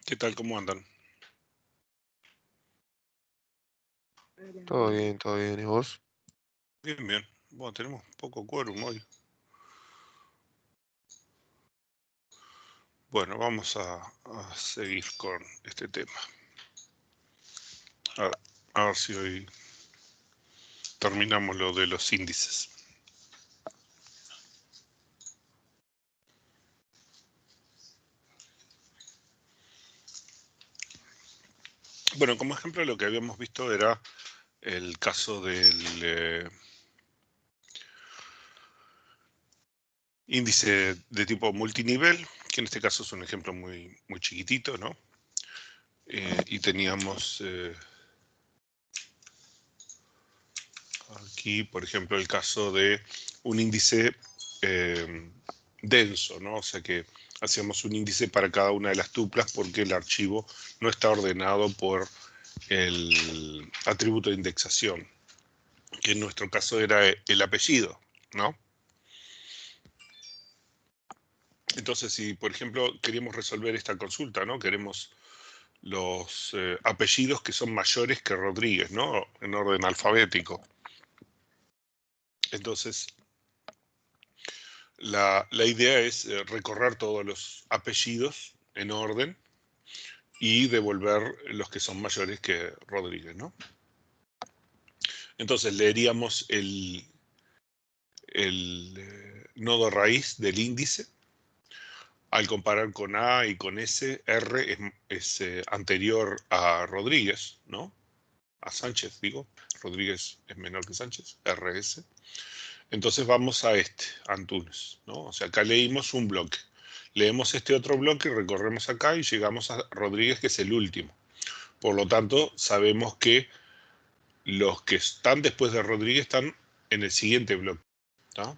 ¿Qué tal? ¿Cómo andan? Todo bien, ¿y vos? Bien, bien. Bueno, tenemos poco quórum hoy. Bueno, vamos a seguir con este tema. A ver si hoy terminamos lo de los índices. Bueno, como ejemplo lo que habíamos visto era el caso del índice de tipo multinivel, que en este caso es un ejemplo muy, muy chiquitito, ¿no? Y teníamos aquí, por ejemplo, el caso de un índice denso, ¿no? O sea que hacíamos un índice para cada una de las tuplas porque el archivo no está ordenado por el atributo de indexación, que en nuestro caso era el apellido, ¿no? Entonces, si por ejemplo queremos resolver esta consulta, ¿no? Queremos los apellidos que son mayores que Rodríguez, ¿no? En orden alfabético. Entonces, la idea es recorrer todos los apellidos en orden y devolver los que son mayores que Rodríguez, ¿no? Entonces leeríamos el nodo raíz del índice. Al comparar con A y con S, R es anterior a Rodríguez, ¿no? A Sánchez, digo. Rodríguez es menor que Sánchez, RS. Entonces vamos a Antunes, ¿no? O sea, acá leímos un bloque. Leemos este otro bloque, recorremos acá y llegamos a Rodríguez, que es el último. Por lo tanto, sabemos que los que están después de Rodríguez están en el siguiente bloque, ¿tá?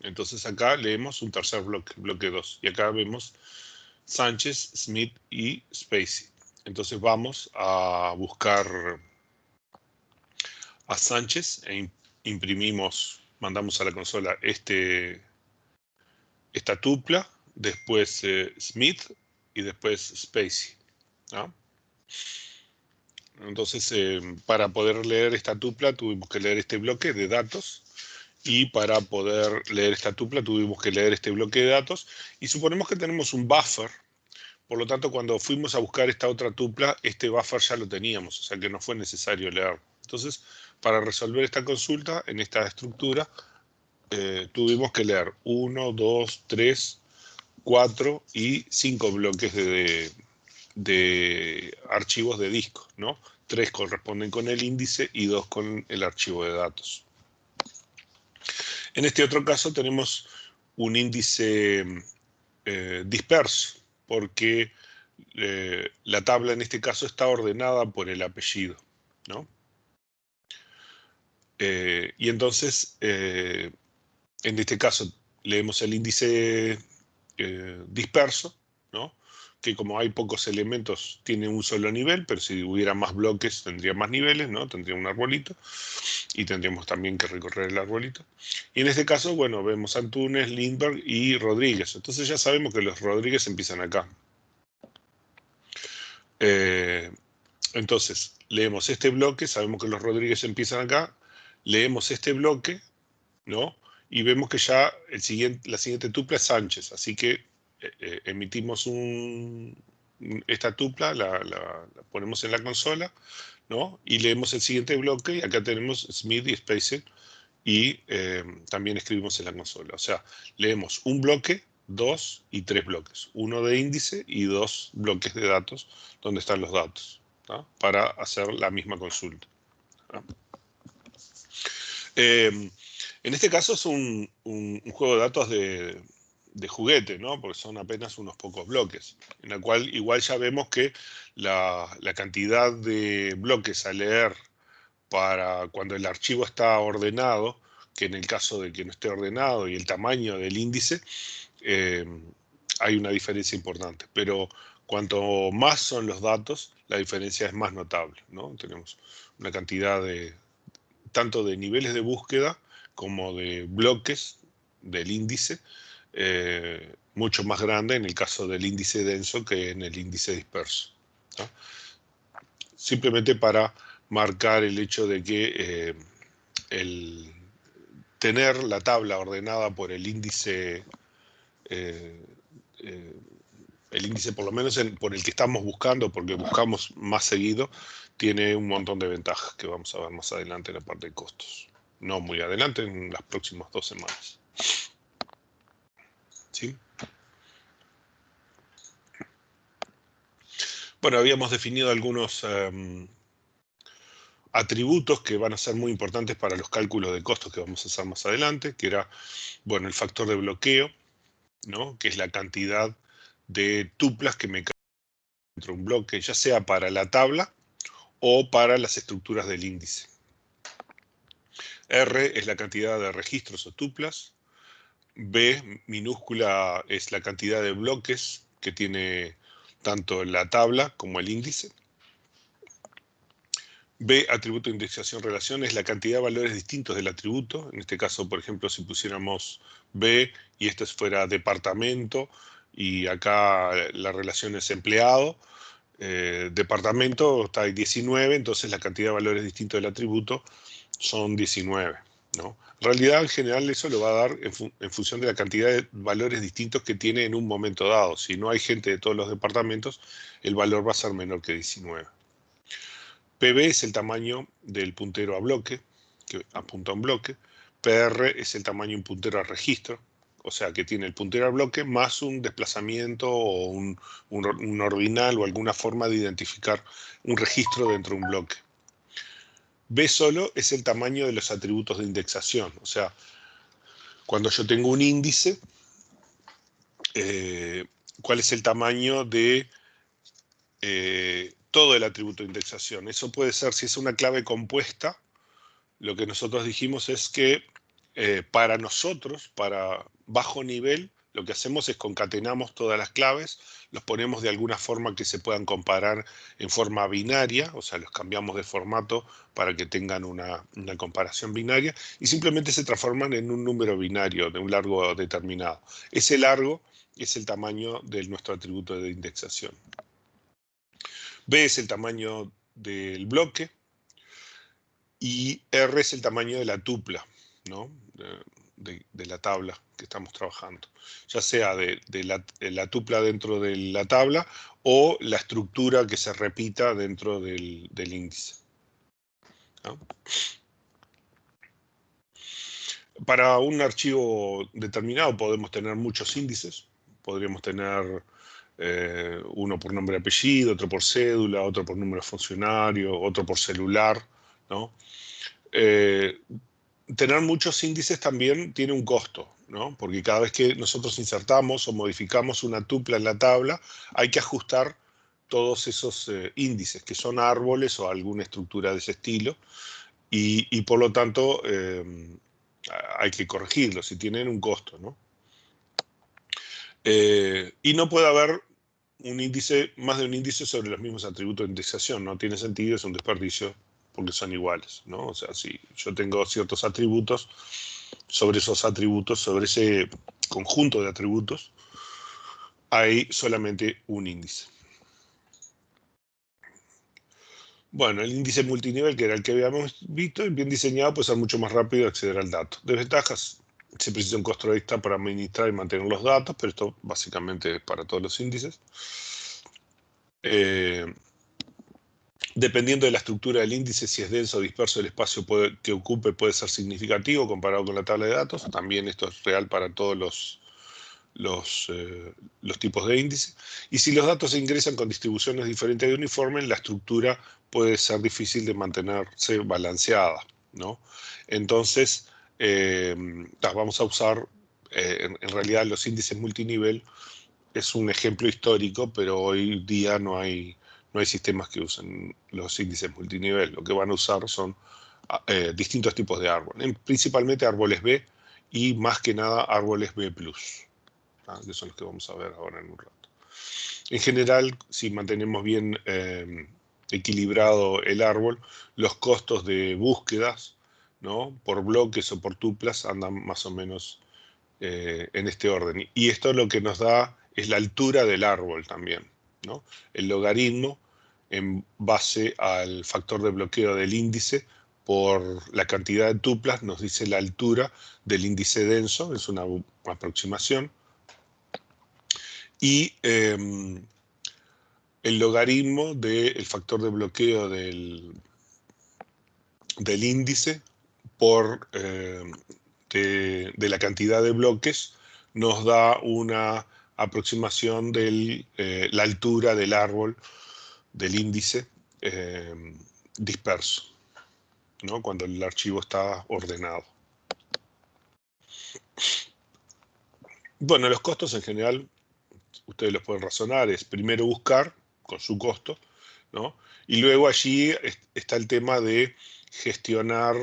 Entonces acá leemos un tercer bloque, bloque 2. Y acá vemos Sánchez, Smith y Spacey. Entonces vamos a buscar a Sánchez e imprimimos, mandamos a la consola esta tupla, después Smith y después Spacey, ¿no? Entonces, para poder leer esta tupla tuvimos que leer este bloque de datos, y para poder leer esta tupla tuvimos que leer este bloque de datos, y suponemos que tenemos un buffer. Por lo tanto, cuando fuimos a buscar esta otra tupla, este buffer ya lo teníamos, o sea que no fue necesario leerlo. Entonces, para resolver esta consulta en esta estructura, tuvimos que leer 1, 2, 3, 4 y 5 bloques de archivos de disco, ¿no? 3 corresponden con el índice y 2 con el archivo de datos. En este otro caso tenemos un índice disperso, porque la tabla en este caso está ordenada por el apellido, ¿no? Y entonces, en este caso, leemos el índice disperso, ¿no? Que como hay pocos elementos, tiene un solo nivel, pero si hubiera más bloques tendría más niveles, ¿no? Tendría un arbolito, y tendríamos también que recorrer el arbolito. Y en este caso, bueno, vemos Antunes, Lindbergh y Rodríguez. Entonces ya sabemos que los Rodríguez empiezan acá. Entonces, leemos este bloque, sabemos que los Rodríguez empiezan acá, leemos este bloque, ¿no? Y vemos que ya la siguiente tupla es Sánchez, así que emitimos esta tupla, la ponemos en la consola, ¿no? Y leemos el siguiente bloque, y acá tenemos Smith y Spacey, y también escribimos en la consola. O sea, leemos un bloque, 2 y 3 bloques. Uno de índice y 2 bloques de datos, donde están los datos, ¿tá? Para hacer la misma consulta, ¿tá? En este caso es un juego de datos de juguete, ¿no? Porque son apenas unos pocos bloques, en la cual igual ya vemos que la cantidad de bloques a leer para cuando el archivo está ordenado, que en el caso de que no esté ordenado, y el tamaño del índice, eh, hay una diferencia importante. Pero cuanto más son los datos, la diferencia es más notable, ¿no? Tenemos una cantidad tanto de niveles de búsqueda como de bloques del índice mucho más grande en el caso del índice denso que en el índice disperso, ¿no? Simplemente para marcar el hecho de que el tener la tabla ordenada por el índice por lo menos por el que estamos buscando, porque buscamos más seguido, tiene un montón de ventajas que vamos a ver más adelante en la parte de costos. No muy adelante, en las próximas 2 semanas. ¿Sí? Bueno, habíamos definido algunos atributos que van a ser muy importantes para los cálculos de costos que vamos a hacer más adelante, que era, bueno, el factor de bloqueo, ¿no? Que es la cantidad de tuplas que me caen dentro de un bloque, ya sea para la tabla o para las estructuras del índice. R es la cantidad de registros o tuplas. B minúscula es la cantidad de bloques que tiene tanto la tabla como el índice. B, atributo de indexación relación, es la cantidad de valores distintos del atributo. En este caso, por ejemplo, si pusiéramos B y esto fuera departamento y acá la relación es empleado, departamento está ahí 19, entonces la cantidad de valores distintos del atributo son 19, ¿no? En realidad, en general, eso lo va a dar en función de la cantidad de valores distintos que tiene en un momento dado. Si no hay gente de todos los departamentos, el valor va a ser menor que 19. PB es el tamaño del puntero a bloque, que apunta a un bloque. PR es el tamaño de un puntero a registro, o sea, que tiene el puntero a bloque más un desplazamiento o un ordinal o alguna forma de identificar un registro dentro de un bloque. B solo es el tamaño de los atributos de indexación, o sea, cuando yo tengo un índice, ¿cuál es el tamaño de todo el atributo de indexación? Eso puede ser, si es una clave compuesta, lo que nosotros dijimos es que para nosotros, para bajo nivel, lo que hacemos es concatenamos todas las claves, los ponemos de alguna forma que se puedan comparar en forma binaria, o sea, los cambiamos de formato para que tengan una comparación binaria, y simplemente se transforman en un número binario de un largo determinado. Ese largo es el tamaño de nuestro atributo de indexación. B es el tamaño del bloque, y R es el tamaño de la tupla, ¿no? de la tabla que estamos trabajando, ya sea de la tupla dentro de la tabla o la estructura que se repita dentro del índice, ¿no? Para un archivo determinado podemos tener muchos índices, podríamos tener uno por nombre y apellido, otro por cédula, otro por número funcionario, otro por celular, ¿no? Tener muchos índices también tiene un costo, ¿no? Porque cada vez que nosotros insertamos o modificamos una tupla en la tabla, hay que ajustar todos esos índices, que son árboles o alguna estructura de ese estilo, y por lo tanto hay que corregirlos y tienen un costo, ¿no? Y no puede haber más de un índice sobre los mismos atributos de indexación, no tiene sentido, es un desperdicio porque son iguales, ¿no? O sea, si yo tengo ciertos atributos, sobre esos atributos, sobre ese conjunto de atributos, hay solamente un índice. Bueno, el índice multinivel, que era el que habíamos visto, bien diseñado, puede ser mucho más rápido acceder al dato. Desventajas: se precisa un costo extra para administrar y mantener los datos, pero esto básicamente es para todos los índices. Dependiendo de la estructura del índice, si es denso o disperso, el espacio que ocupe puede ser significativo comparado con la tabla de datos. También esto es real para todos los tipos de índice. Y si los datos se ingresan con distribuciones diferentes de uniforme, la estructura puede ser difícil de mantenerse balanceada, ¿no? Entonces, vamos a usar, en realidad, los índices multinivel. Es un ejemplo histórico, pero hoy día no hay sistemas que usen los índices multinivel. Lo que van a usar son distintos tipos de árboles, principalmente árboles B y más que nada árboles B+, que son los que vamos a ver ahora en un rato. En general, si mantenemos bien equilibrado el árbol, los costos de búsquedas, ¿no?, por bloques o por tuplas andan más o menos en este orden. Y esto lo que nos da es la altura del árbol también, ¿no? El logaritmo en base al factor de bloqueo del índice por la cantidad de tuplas nos dice la altura del índice denso, es una aproximación. Y el logaritmo del factor de bloqueo del índice por de la cantidad de bloques nos da una aproximación de la altura del árbol del índice disperso, ¿no? Cuando el archivo está ordenado. Bueno, los costos en general, ustedes los pueden razonar, es primero buscar con su costo, ¿no? Y luego allí está el tema de gestionar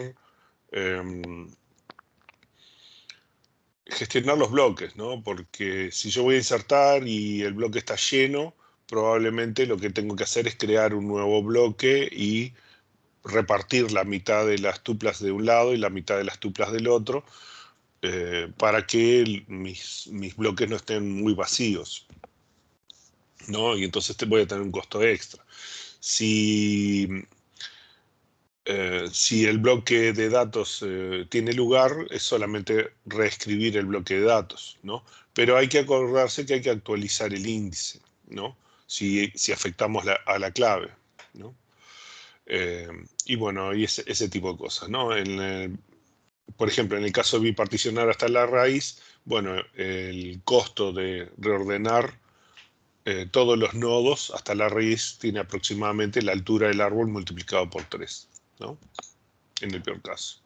los bloques, ¿no? Porque si yo voy a insertar y el bloque está lleno, probablemente lo que tengo que hacer es crear un nuevo bloque y repartir la mitad de las tuplas de un lado y la mitad de las tuplas del otro, para que mis bloques no estén muy vacíos, ¿no? Y entonces voy a tener un costo extra. Si el bloque de datos tiene lugar, es solamente reescribir el bloque de datos, ¿no? Pero hay que acordarse que hay que actualizar el índice, ¿no? Si afectamos a la clave, ¿no? Y bueno, y ese tipo de cosas, ¿no? Por ejemplo, en el caso de biparticionar hasta la raíz, bueno, el costo de reordenar todos los nodos hasta la raíz tiene aproximadamente la altura del árbol multiplicado por 3, ¿no? En el peor caso.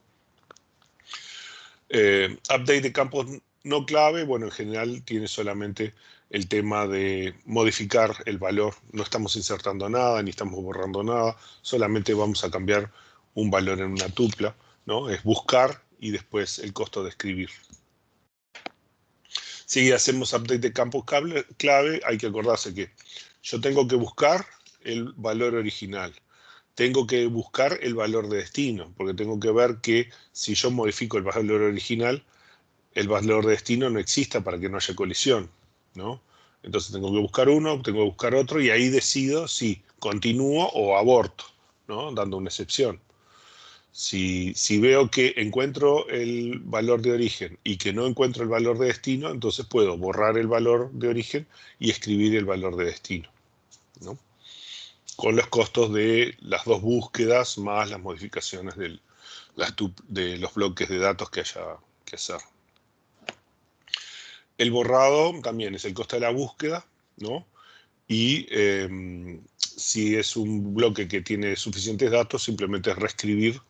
Update de campos no clave, bueno, en general tiene solamente el tema de modificar el valor. No estamos insertando nada, ni estamos borrando nada, solamente vamos a cambiar un valor en una tupla, ¿no? Es buscar y después el costo de escribir. Si hacemos update de campos clave, hay que acordarse que yo tengo que buscar el valor original. Tengo que buscar el valor de destino, porque tengo que ver que si yo modifico el valor original, el valor de destino no exista para que no haya colisión, ¿no? Entonces tengo que buscar uno, tengo que buscar otro, y ahí decido si continúo o aborto, ¿no? Dando una excepción. Si veo que encuentro el valor de origen y que no encuentro el valor de destino, entonces puedo borrar el valor de origen y escribir el valor de destino, ¿no? Con los costos de las dos búsquedas más las modificaciones de los bloques de datos que haya que hacer. El borrado también es el costo de la búsqueda, ¿no? Y si es un bloque que tiene suficientes datos, simplemente es reescribir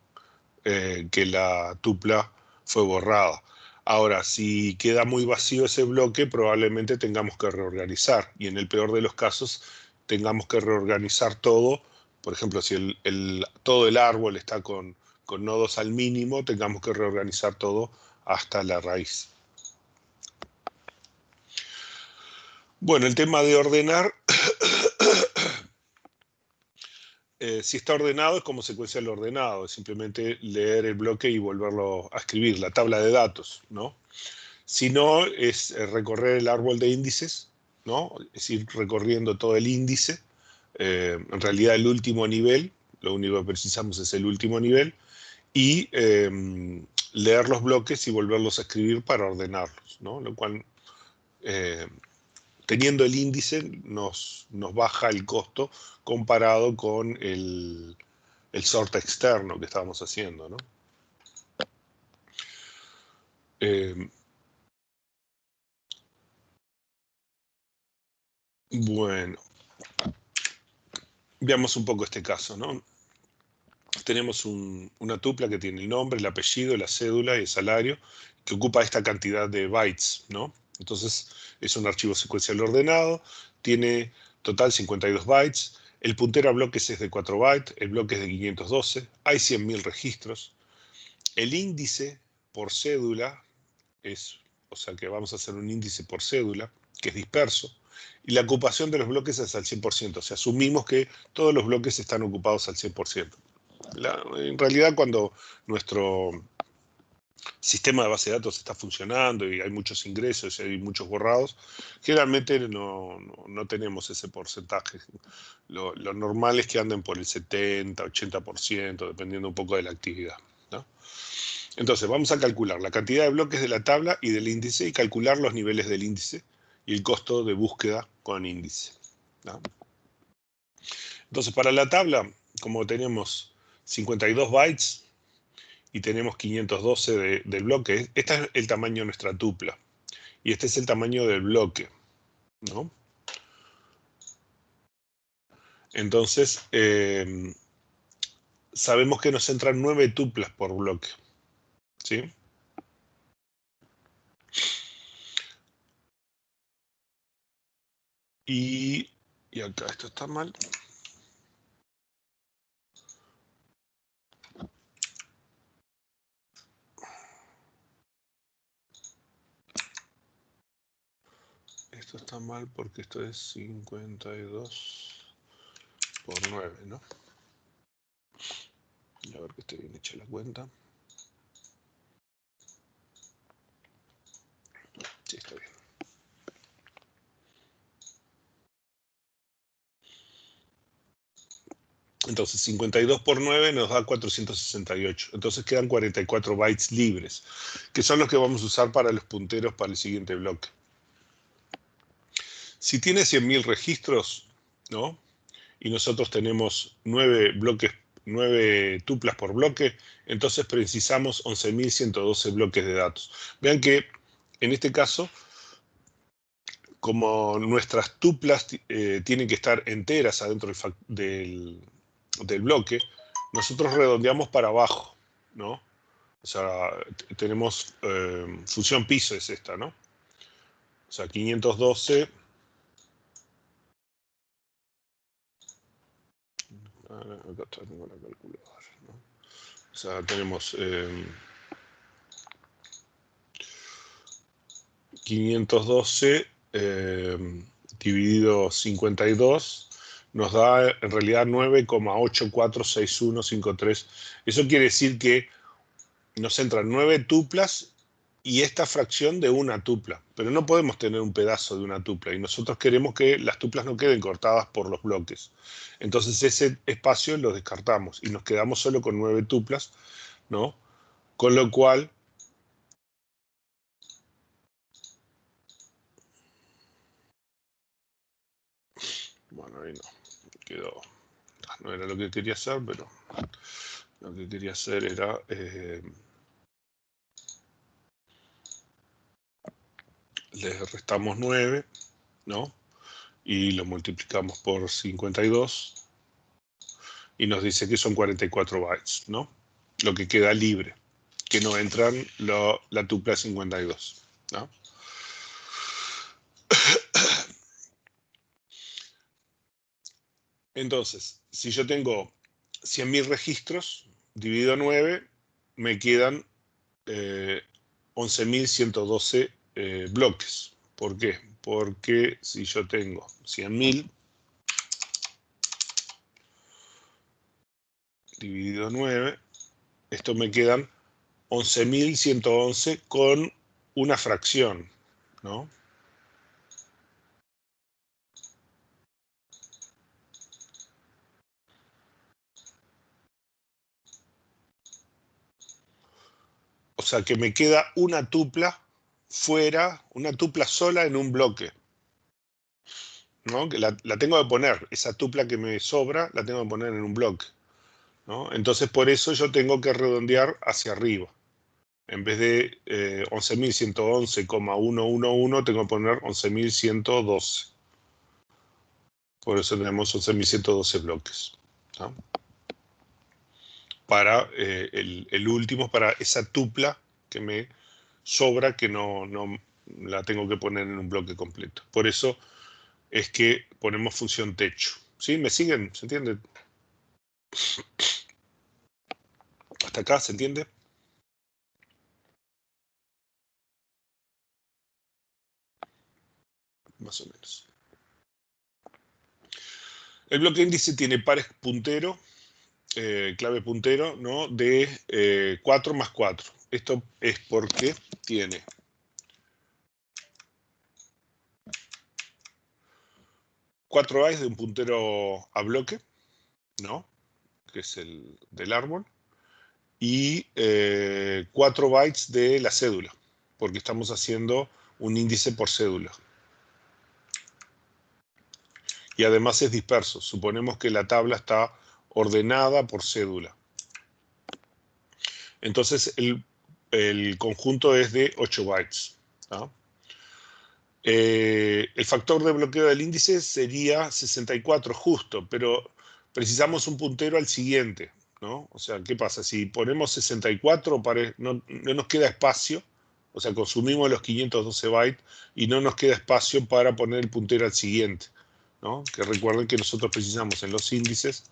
que la tupla fue borrada. Ahora, si queda muy vacío ese bloque, probablemente tengamos que reorganizar. Y en el peor de los casos, tengamos que reorganizar todo. Por ejemplo, si todo el árbol está con nodos al mínimo, tengamos que reorganizar todo hasta la raíz. Bueno, el tema de ordenar, si está ordenado es como secuencia del ordenado, es simplemente leer el bloque y volverlo a escribir, la tabla de datos, ¿no? Si no, es recorrer el árbol de índices, ¿no? Es ir recorriendo todo el índice. En realidad el último nivel, lo único que precisamos es el último nivel, y leer los bloques y volverlos a escribir para ordenarlos, ¿no? Lo cual, teniendo el índice, nos baja el costo comparado con el sort externo que estábamos haciendo, ¿no? Bueno, veamos un poco este caso, ¿no? Tenemos una tupla que tiene el nombre, el apellido, la cédula y el salario, que ocupa esta cantidad de bytes, ¿no? Entonces, es un archivo secuencial ordenado, tiene total 52 bytes, el puntero a bloques es de 4 bytes, el bloque es de 512, hay 100.000 registros, el índice por cédula o sea que vamos a hacer un índice por cédula, que es disperso, y la ocupación de los bloques es al 100%, o sea, asumimos que todos los bloques están ocupados al 100%. En realidad, cuando nuestro sistema de base de datos está funcionando y hay muchos ingresos y hay muchos borrados, generalmente no tenemos ese porcentaje. Lo normal es que anden por el 70, 80%, dependiendo un poco de la actividad, ¿no? Entonces, vamos a calcular la cantidad de bloques de la tabla y del índice y calcular los niveles del índice y el costo de búsqueda con índice, ¿no? Entonces, para la tabla, como tenemos 52 bytes y tenemos 512 del bloque, este es el tamaño de nuestra tupla y este es el tamaño del bloque, ¿no? Entonces, sabemos que nos entran 9 tuplas por bloque, ¿sí? Y acá esto está mal. Esto está mal porque esto es 52 por 9, ¿no? Y a ver que esté bien hecha la cuenta. Sí, está bien. Entonces, 52 por 9 nos da 468. Entonces quedan 44 bytes libres, que son los que vamos a usar para los punteros para el siguiente bloque. Si tiene 100.000 registros, ¿no? Y nosotros tenemos 9 bloques, 9 tuplas por bloque, entonces precisamos 11.112 bloques de datos. Vean que en este caso, como nuestras tuplas tienen que estar enteras adentro del bloque, nosotros redondeamos para abajo, ¿no? O sea, tenemos función piso es esta, ¿no? O sea, 512. Acá tengo la calculadora, ¿no? O sea, tenemos 512 dividido 52 nos da en realidad 9,846153. Eso quiere decir que nos entran 9 tuplas y esta fracción de una tupla, pero no podemos tener un pedazo de una tupla y nosotros queremos que las tuplas no queden cortadas por los bloques. Entonces ese espacio lo descartamos y nos quedamos solo con 9 tuplas, ¿no? Con lo cual bueno, ahí no quedó, no era lo que quería hacer, pero lo que quería hacer era le restamos 9, ¿no? Y lo multiplicamos por 52 y nos dice que son 44 bytes, ¿no? Lo que queda libre, que no entran la tupla 52, ¿no? Entonces, si yo tengo 100.000 registros, dividido 9, me quedan 11.112 bloques. ¿Por qué? Porque si yo tengo 100.000 dividido 9, esto me quedan 11.111 con una fracción, ¿no? O sea que me queda una tupla fuera, una tupla sola en un bloque, ¿no? Que la tengo que poner, esa tupla que me sobra, la tengo que poner en un bloque, ¿no? Entonces por eso yo tengo que redondear hacia arriba. En vez de 11.111,111, tengo que poner 11.112. Por eso tenemos 11.112 bloques, ¿no? Para el último, para esa tupla que me sobra, que no la tengo que poner en un bloque completo. Por eso es que ponemos función techo. ¿Sí? ¿Me siguen? ¿Se entiende? ¿Hasta acá se entiende? Más o menos. El bloque índice tiene pares puntero, clave puntero, ¿no? De 4 más 4. Esto es porque tiene cuatro bytes de un puntero a bloque, ¿no? Que es el del árbol, y 4 bytes de la cédula, porque estamos haciendo un índice por cédula. Y además es disperso. Suponemos que la tabla está ordenada por cédula. Entonces el conjunto es de 8 bytes, ¿no? El factor de bloqueo del índice sería 64 justo, pero precisamos un puntero al siguiente, ¿no? O sea, ¿qué pasa? Si ponemos 64, no nos queda espacio, o sea, consumimos los 512 bytes y no nos queda espacio para poner el puntero al siguiente, ¿no? Que recuerden que nosotros precisamos en los índices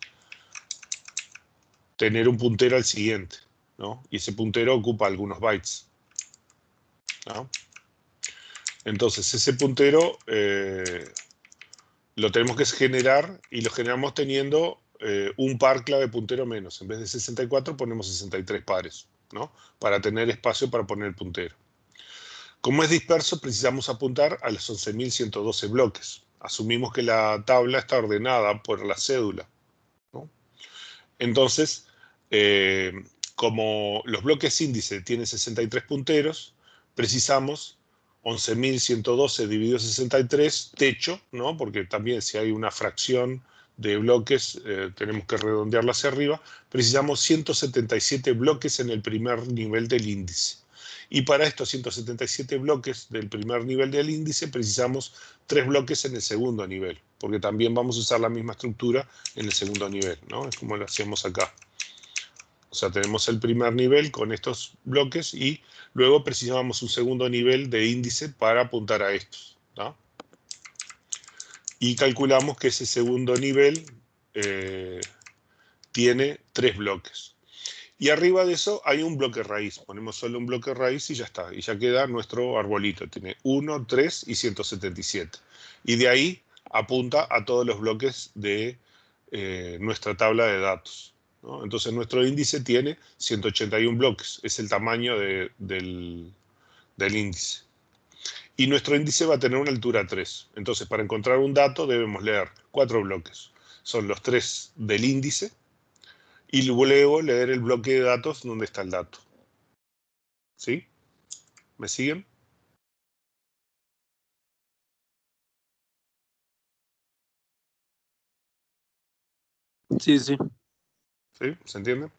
tener un puntero al siguiente, ¿no? Y ese puntero ocupa algunos bytes, ¿no? Entonces, ese puntero lo tenemos que generar y lo generamos teniendo un par clave puntero menos. En vez de 64 ponemos 63 pares, ¿no? Para tener espacio para poner el puntero. Como es disperso, precisamos apuntar a los 11.112 bloques. Asumimos que la tabla está ordenada por la cédula, ¿no? Entonces, como los bloques índice tienen 63 punteros, precisamos 11.112 dividido 63, techo, ¿no? Porque también si hay una fracción de bloques, tenemos que redondearla hacia arriba. Precisamos 177 bloques en el primer nivel del índice. Y para estos 177 bloques del primer nivel del índice, precisamos 3 bloques en el segundo nivel, porque también vamos a usar la misma estructura en el segundo nivel, ¿no? Es como lo hacemos acá. O sea, tenemos el primer nivel con estos bloques y luego precisamos un segundo nivel de índice para apuntar a estos, ¿no? Y calculamos que ese segundo nivel tiene 3 bloques. Y arriba de eso hay un bloque raíz. Ponemos solo un bloque raíz y ya está. Y ya queda nuestro arbolito. Tiene 1, 3 y 177. Y de ahí apunta a todos los bloques de nuestra tabla de datos, ¿no? Entonces nuestro índice tiene 181 bloques. Es el tamaño del índice. Y nuestro índice va a tener una altura 3. Entonces para encontrar un dato debemos leer 4 bloques. Son los 3 del índice. Y luego leer el bloque de datos donde está el dato. ¿Sí? ¿Me siguen? Sí, sí. ¿Sí? ¿Se entiende?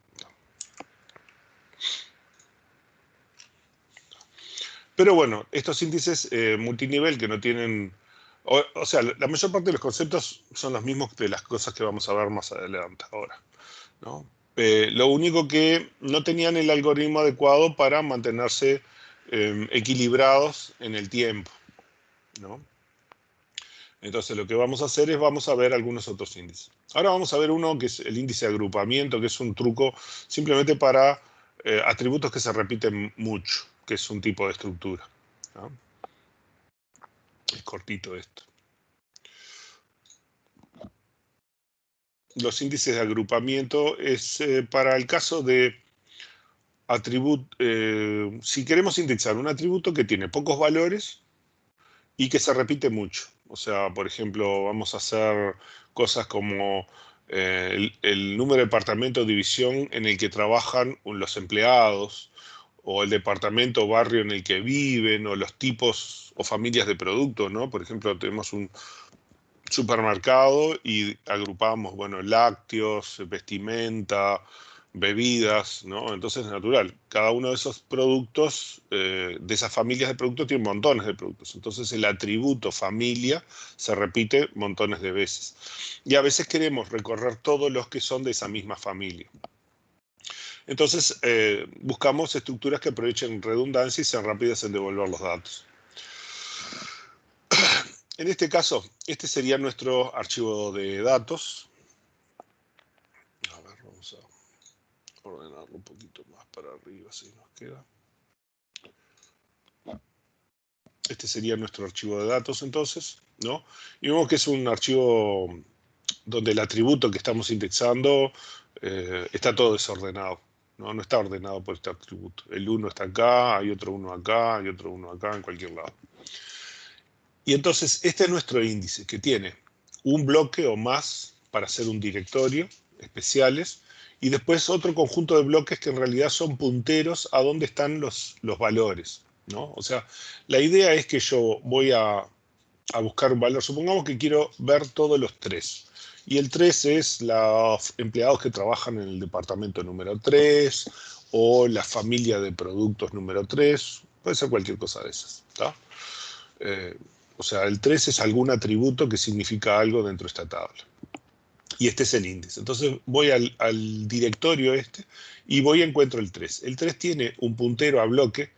Pero bueno, estos índices multinivel que no tienen... O sea, la mayor parte de los conceptos son los mismos de las cosas que vamos a ver más adelante ahora, ¿no? Lo único que no tenían el algoritmo adecuado para mantenerse equilibrados en el tiempo, ¿no? Entonces lo que vamos a hacer es vamos a ver algunos otros índices. Ahora vamos a ver uno que es el índice de agrupamiento, que es un truco simplemente para atributos que se repiten mucho, que es un tipo de estructura, ¿no? Es cortito esto. Los índices de agrupamiento es para el caso de atributo, si queremos indexar un atributo que tiene pocos valores y que se repite mucho. O sea, por ejemplo, vamos a hacer cosas como el número de departamento o división en el que trabajan los empleados, o el departamento o barrio en el que viven, o los tipos o familias de productos, ¿no? Por ejemplo, tenemos un supermercado y agrupamos, bueno, lácteos, vestimenta, bebidas, ¿no? Entonces es natural. Cada uno de esos productos, de esas familias de productos, tiene montones de productos. Entonces el atributo familia se repite montones de veces. Y a veces queremos recorrer todos los que son de esa misma familia. Entonces buscamos estructuras que aprovechen redundancia y sean rápidas en devolver los datos. En este caso, este sería nuestro archivo de datos. A ver, vamos a ordenarlo un poquito más para arriba, si nos queda. Este sería nuestro archivo de datos, entonces, ¿no? Y vemos que es un archivo donde el atributo que estamos indexando está todo desordenado, ¿no? No está ordenado por este atributo. El 1 está acá, hay otro 1 acá, hay otro 1 acá, en cualquier lado. Y entonces este es nuestro índice, que tiene un bloque o más para hacer un directorio, especiales, y después otro conjunto de bloques que en realidad son punteros a dónde están los valores, ¿no? O sea, la idea es que yo voy a buscar un valor. Supongamos que quiero ver todos los 3. Y el 3 es los empleados que trabajan en el departamento número 3 o la familia de productos número 3. Puede ser cualquier cosa de esas, ¿tá? O sea, el 3 es algún atributo que significa algo dentro de esta tabla. Y este es el índice. Entonces voy al directorio este y voy y encuentro el 3. El 3 tiene un puntero a bloque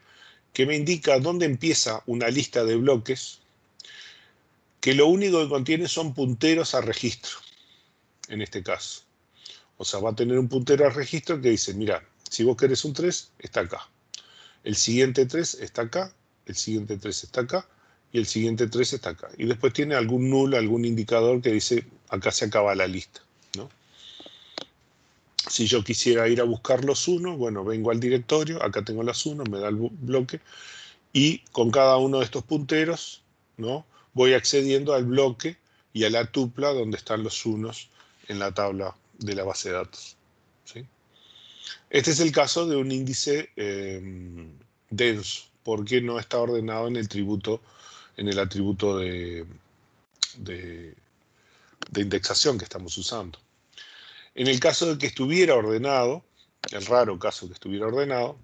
que me indica dónde empieza una lista de bloques que lo único que contiene son punteros a registro, en este caso. O sea, va a tener un puntero a registro que dice, mira, si vos querés un 3, está acá. El siguiente 3 está acá, el siguiente 3 está acá, y el siguiente 3 está acá. Y después tiene algún nulo, algún indicador que dice, acá se acaba la lista, ¿no? Si yo quisiera ir a buscar los 1, bueno, vengo al directorio, acá tengo las 1, me da el bloque, y con cada uno de estos punteros, ¿no?, voy accediendo al bloque y a la tupla donde están los unos en la tabla de la base de datos, ¿sí? Este es el caso de un índice denso, porque no está ordenado en el atributo de indexación que estamos usando. En el caso de que estuviera ordenado, el raro caso que estuviera ordenado,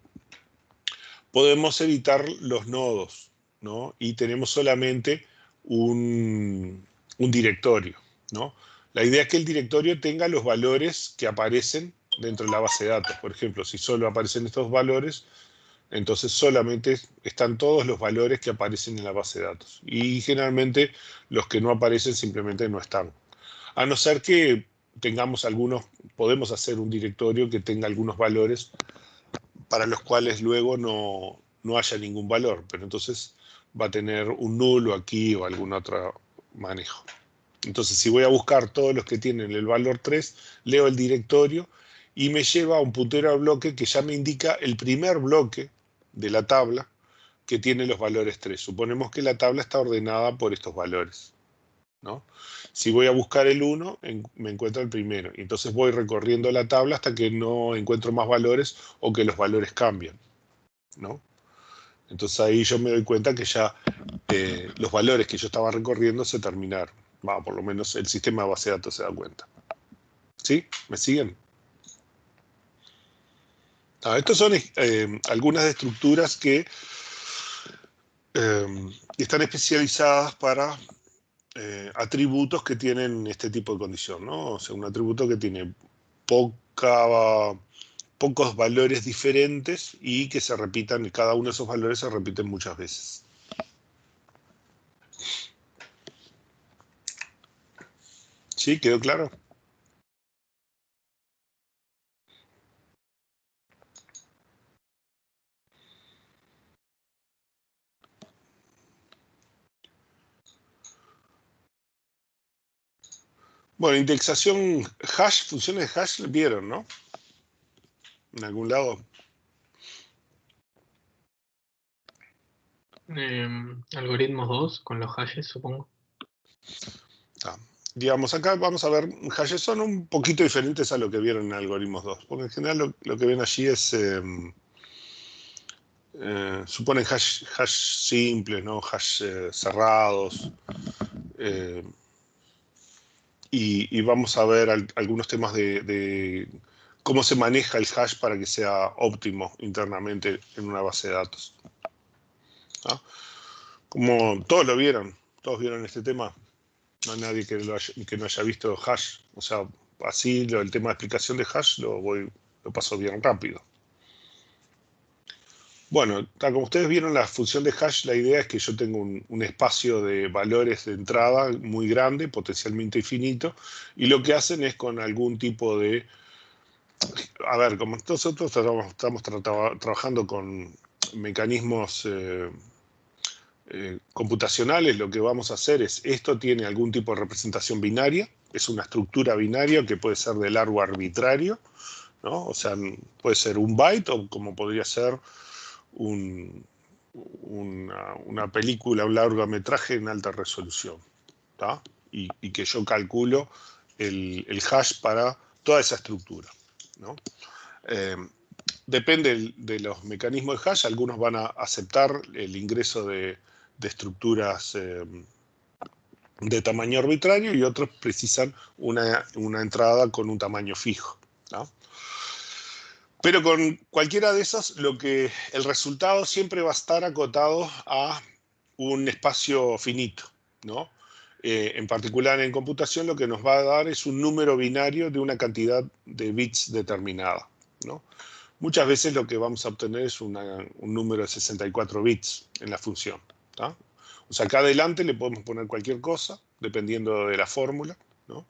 podemos evitar los nodos, ¿no? Y tenemos solamente un directorio, ¿no? La idea es que el directorio tenga los valores que aparecen dentro de la base de datos. Por ejemplo, si solo aparecen estos valores, entonces solamente están todos los valores que aparecen en la base de datos. Y generalmente los que no aparecen simplemente no están. A no ser que tengamos podemos hacer un directorio que tenga algunos valores para los cuales luego no haya ningún valor, pero entonces va a tener un nulo aquí o algún otro manejo. Entonces, si voy a buscar todos los que tienen el valor 3, leo el directorio y me lleva a un puntero al bloque que ya me indica el primer bloque de la tabla que tiene los valores 3. Suponemos que la tabla está ordenada por estos valores, ¿no? Si voy a buscar el 1, me encuentro el primero. Y entonces voy recorriendo la tabla hasta que no encuentro más valores o que los valores cambian, ¿no? Entonces ahí yo me doy cuenta que ya los valores que yo estaba recorriendo se terminaron. Por lo menos el sistema de base de datos se da cuenta. ¿Sí? ¿Me siguen? Estas son algunas estructuras que están especializadas para atributos que tienen este tipo de condición, ¿no? O sea, un atributo que tiene pocos valores diferentes y que se repitan, y cada uno de esos valores se repiten muchas veces. ¿Sí? ¿Quedó claro? Bueno, indexación hash, funciones de hash, vieron, ¿no? En algún lado. Algoritmos 2 con los hashes, supongo. Digamos, acá vamos a ver hashes son un poquito diferentes a lo que vieron en algoritmos 2, porque en general lo que ven allí es suponen hash simples, ¿no? Hash cerrados. Y vamos a ver algunos temas de cómo se maneja el hash para que sea óptimo internamente en una base de datos. ¿Ah? Como todos vieron este tema. No hay nadie que no haya visto hash. O sea, así el tema de explicación de hash lo paso bien rápido. Bueno, como ustedes vieron la función de hash, la idea es que yo tengo un espacio de valores de entrada muy grande, potencialmente infinito, y lo que hacen es con algún tipo de... A ver, como nosotros estamos trabajando con mecanismos computacionales, lo que vamos a hacer es, esto tiene algún tipo de representación binaria, es una estructura binaria que puede ser de largo arbitrario, ¿no? O sea, puede ser un byte o como podría ser una película, un largometraje en alta resolución, ¿tá? Y que yo calculo el hash para toda esa estructura, ¿no? Depende de los mecanismos de hash, algunos van a aceptar el ingreso de estructuras de tamaño arbitrario y otros precisan una entrada con un tamaño fijo, ¿no? Pero con cualquiera de esas, el resultado siempre va a estar acotado a un espacio finito, ¿no? En particular en computación lo que nos va a dar es un número binario de una cantidad de bits determinada, ¿no? Muchas veces lo que vamos a obtener es un número de 64 bits en la función, ¿tá? O sea, acá adelante le podemos poner cualquier cosa, dependiendo de la fórmula, ¿no?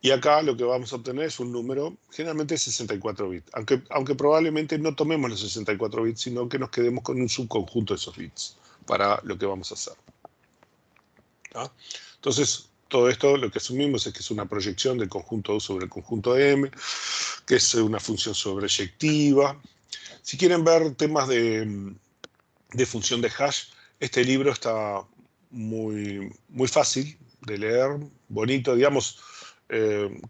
Y acá lo que vamos a obtener es un número generalmente de 64 bits, aunque probablemente no tomemos los 64 bits, sino que nos quedemos con un subconjunto de esos bits para lo que vamos a hacer, ¿tá? Entonces, todo esto lo que asumimos es que es una proyección del conjunto U sobre el conjunto M, que es una función sobreyectiva. Si quieren ver temas de función de hash, este libro está muy, muy fácil de leer, bonito, digamos,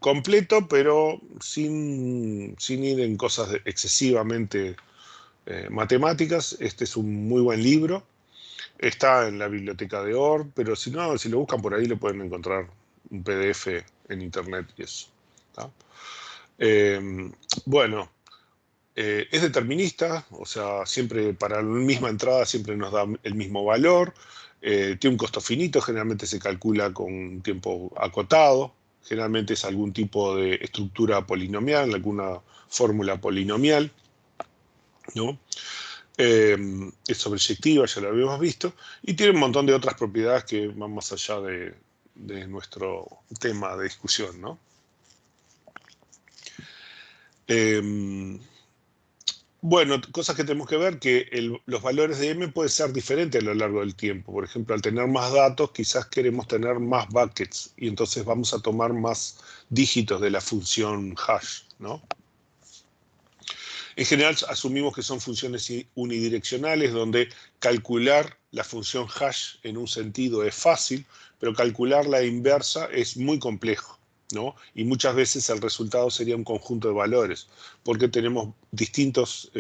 completo, pero sin ir en cosas excesivamente matemáticas. Este es un muy buen libro. Está en la biblioteca de OR, pero si no, si lo buscan por ahí, lo pueden encontrar un PDF en internet y eso, ¿tá? Bueno, es determinista, o sea, siempre para la misma entrada siempre nos da el mismo valor. Tiene un costo finito, generalmente se calcula con un tiempo acotado. Generalmente es algún tipo de estructura polinomial, alguna fórmula polinomial, ¿no? Es sobreyectiva, ya lo habíamos visto, y tiene un montón de otras propiedades que van más allá de nuestro tema de discusión, ¿no? Bueno, cosas que tenemos que ver, que los valores de M pueden ser diferentes a lo largo del tiempo. Por ejemplo, al tener más datos, quizás queremos tener más buckets, y entonces vamos a tomar más dígitos de la función hash, ¿no? En general asumimos que son funciones unidireccionales donde calcular la función hash en un sentido es fácil, pero calcular la inversa es muy complejo, ¿no? Y muchas veces el resultado sería un conjunto de valores, porque tenemos distintos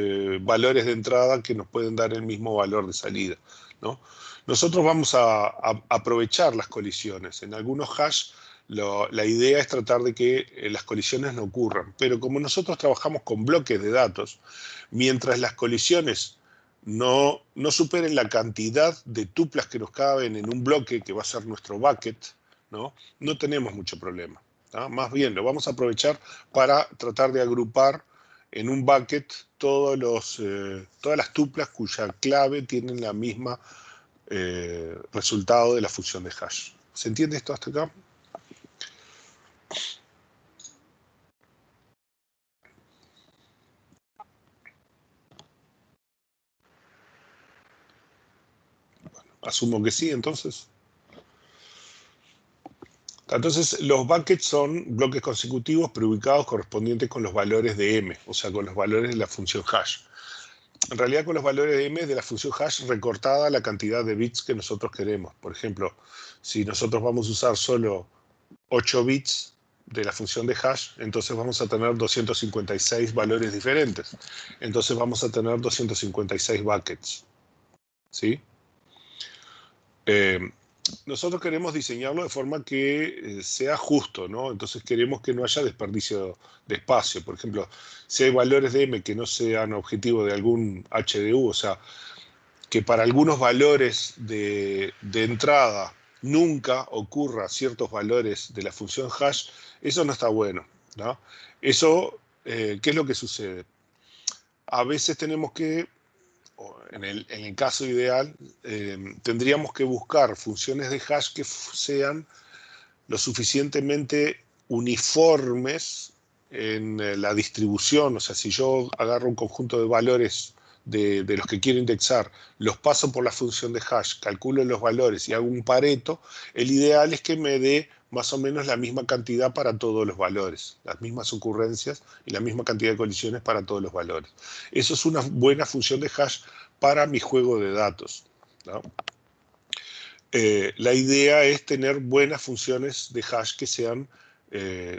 valores de entrada que nos pueden dar el mismo valor de salida, ¿no? Nosotros vamos a aprovechar las colisiones. En algunos hash la idea es tratar de que las colisiones no ocurran, pero como nosotros trabajamos con bloques de datos, mientras las colisiones no superen la cantidad de tuplas que nos caben en un bloque que va a ser nuestro bucket, ¿no? No tenemos mucho problema, ¿tá? Más bien lo vamos a aprovechar para tratar de agrupar en un bucket todas las tuplas cuya clave tienen la misma resultado de la función de hash. ¿Se entiende esto hasta acá? Asumo que sí, entonces. Entonces, los buckets son bloques consecutivos preubicados correspondientes con los valores de M, o sea, con los valores de la función hash. En realidad, con los valores de M de la función hash recortada la cantidad de bits que nosotros queremos. Por ejemplo, si nosotros vamos a usar solo 8 bits de la función de hash, entonces vamos a tener 256 valores diferentes. Entonces vamos a tener 256 buckets, ¿sí? Nosotros queremos diseñarlo de forma que sea justo, ¿no? Entonces queremos que no haya desperdicio de espacio. Por ejemplo, si hay valores de M que no sean objetivo de algún HDU, o sea, que para algunos valores de entrada nunca ocurra ciertos valores de la función hash, eso no está bueno, ¿no? Eso, ¿qué es lo que sucede? A veces tenemos que, en el caso ideal, tendríamos que buscar funciones de hash que sean lo suficientemente uniformes en la distribución. O sea, si yo agarro un conjunto de valores de los que quiero indexar, los paso por la función de hash, calculo los valores y hago un Pareto, el ideal es que me dé más o menos la misma cantidad para todos los valores, las mismas ocurrencias y la misma cantidad de colisiones para todos los valores. Eso es una buena función de hash para mi juego de datos, ¿no? La idea es tener buenas funciones de hash que sean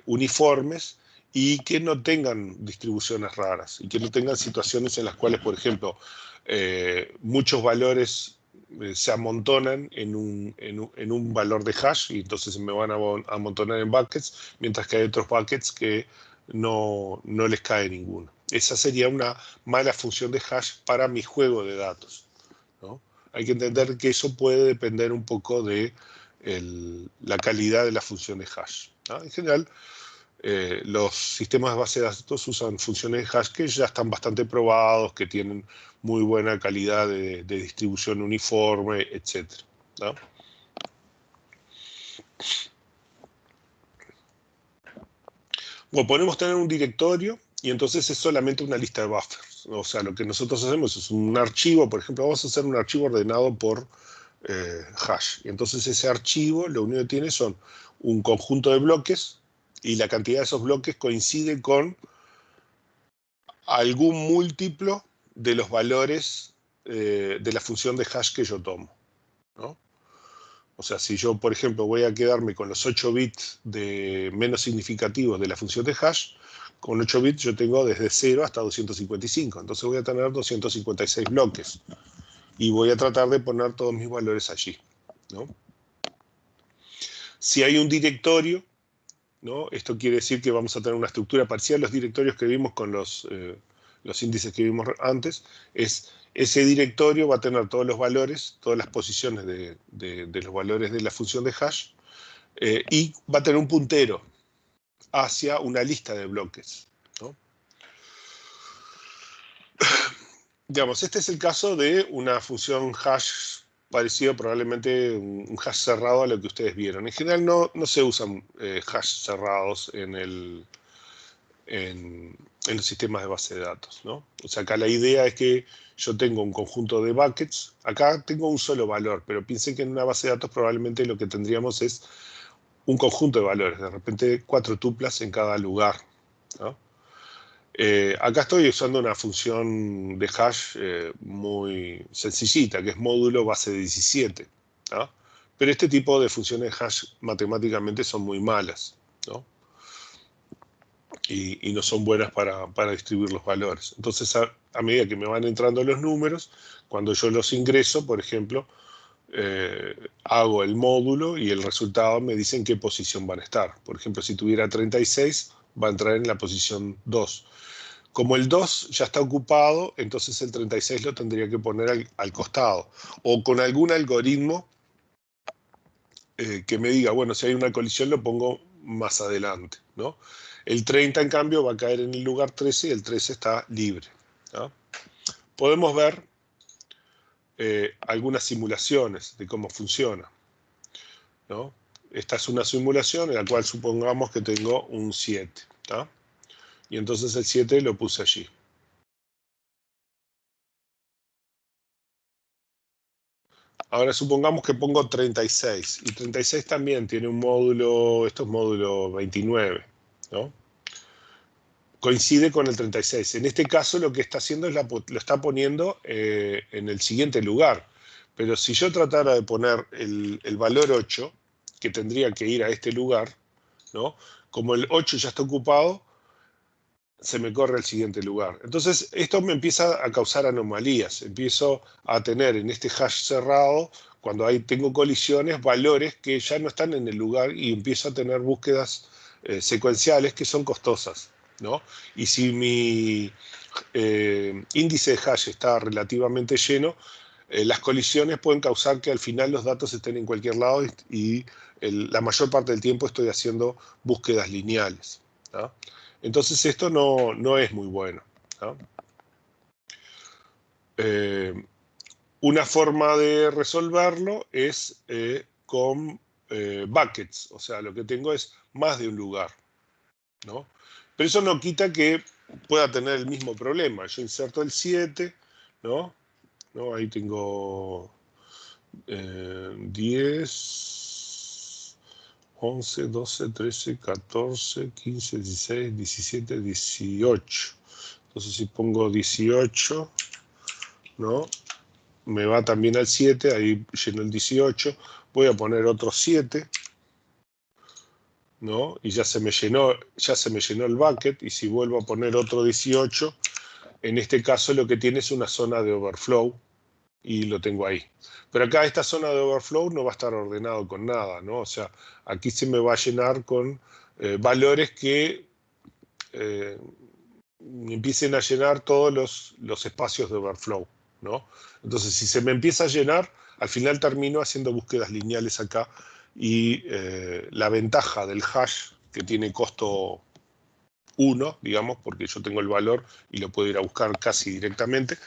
uniformes y que no tengan distribuciones raras y que no tengan situaciones en las cuales, por ejemplo, muchos valores se amontonan en un valor de hash y entonces me van a amontonar en buckets, mientras que hay otros buckets que no les cae ninguno. Esa sería una mala función de hash para mi juego de datos, ¿no? Hay que entender que eso puede depender un poco de la calidad de la función de hash, ¿no? En general, los sistemas de base de datos usan funciones de hash que ya están bastante probados, que tienen muy buena calidad de distribución uniforme, etc., ¿no? Bueno, podemos tener un directorio y entonces es solamente una lista de buffers. O sea, lo que nosotros hacemos es un archivo, por ejemplo, vamos a hacer un archivo ordenado por hash. Y entonces ese archivo lo único que tiene son un conjunto de bloques y la cantidad de esos bloques coincide con algún múltiplo de los valores de la función de hash que yo tomo, ¿no? O sea, si yo, por ejemplo, voy a quedarme con los 8 bits menos significativos de la función de hash, con 8 bits yo tengo desde 0 hasta 255. Entonces voy a tener 256 bloques. Y voy a tratar de poner todos mis valores allí, ¿no? Si hay un directorio, ¿no? Esto quiere decir que vamos a tener una estructura parcial. Los directorios que vimos con los índices que vimos antes, ese directorio va a tener todos los valores, todas las posiciones de los valores de la función de hash, y va a tener un puntero hacia una lista de bloques, ¿no? Digamos, este es el caso de una función hash parecido, probablemente un hash cerrado a lo que ustedes vieron. En general no se usan hash cerrados en los sistemas de base de datos, ¿no? O sea, acá la idea es que yo tengo un conjunto de buckets. Acá tengo un solo valor, pero piensen que en una base de datos probablemente lo que tendríamos es un conjunto de valores, de repente 4 tuplas en cada lugar, ¿no? Acá estoy usando una función de hash muy sencillita, que es módulo base de 17, ¿no? Pero este tipo de funciones de hash matemáticamente son muy malas, ¿no? Y no son buenas para distribuir los valores. Entonces, a medida que me van entrando los números, cuando yo los ingreso, por ejemplo, hago el módulo y el resultado me dice en qué posición van a estar. Por ejemplo, si tuviera 36, va a entrar en la posición 2. Como el 2 ya está ocupado, entonces el 36 lo tendría que poner al costado. O con algún algoritmo que me diga, bueno, si hay una colisión lo pongo más adelante, ¿no? El 30, en cambio, va a caer en el lugar 13 y el 13 está libre, ¿no? Podemos ver algunas simulaciones de cómo funciona, ¿no? Esta es una simulación en la cual supongamos que tengo un 7, ¿no? Y entonces el 7 lo puse allí. Ahora supongamos que pongo 36, y 36 también tiene un módulo, esto es módulo 29, ¿no? Coincide con el 36. En este caso lo que está haciendo es lo está poniendo en el siguiente lugar. Pero si yo tratara de poner el valor 8, que tendría que ir a este lugar, ¿no? Como el 8 ya está ocupado, se me corre al siguiente lugar. Entonces, esto me empieza a causar anomalías. Empiezo a tener en este hash cerrado, cuando tengo colisiones, valores que ya no están en el lugar y empiezo a tener búsquedas secuenciales que son costosas, ¿no? Y si mi índice de hash está relativamente lleno, las colisiones pueden causar que al final los datos estén en cualquier lado y la mayor parte del tiempo estoy haciendo búsquedas lineales, ¿no? Entonces esto no es muy bueno, ¿no? Una forma de resolverlo es con buckets, o sea, lo que tengo es más de un lugar, ¿no? Pero eso no quita que pueda tener el mismo problema. Yo inserto el 7, ¿no? Ahí tengo 10, 11, 12, 13, 14, 15, 16, 17, 18. Entonces si pongo 18, ¿no? Me va también al 7, ahí lleno el 18. Voy a poner otro 7, ¿no? Y ya se me llenó el bucket. Y si vuelvo a poner otro 18, en este caso lo que tiene es una zona de overflow y lo tengo ahí. Pero acá esta zona de overflow no va a estar ordenado con nada, ¿no? O sea, aquí se me va a llenar con valores que empiecen a llenar todos los espacios de overflow, ¿no? Entonces, si se me empieza a llenar, al final termino haciendo búsquedas lineales acá y la ventaja del hash, que tiene costo 1, digamos, porque yo tengo el valor y lo puedo ir a buscar casi directamente,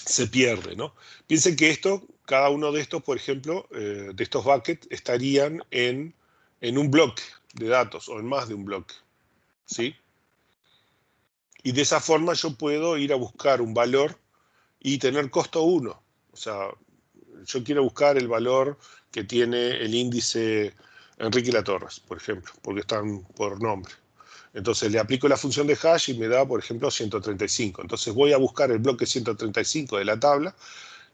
se pierde, ¿no? Piensen que cada uno de estos, por ejemplo, de estos buckets, estarían en un bloque de datos o en más de un bloque, ¿sí? Y de esa forma yo puedo ir a buscar un valor y tener costo 1. O sea, yo quiero buscar el valor que tiene el índice Enrique Latorres, por ejemplo, porque están por nombre. Entonces le aplico la función de hash y me da, por ejemplo, 135. Entonces voy a buscar el bloque 135 de la tabla,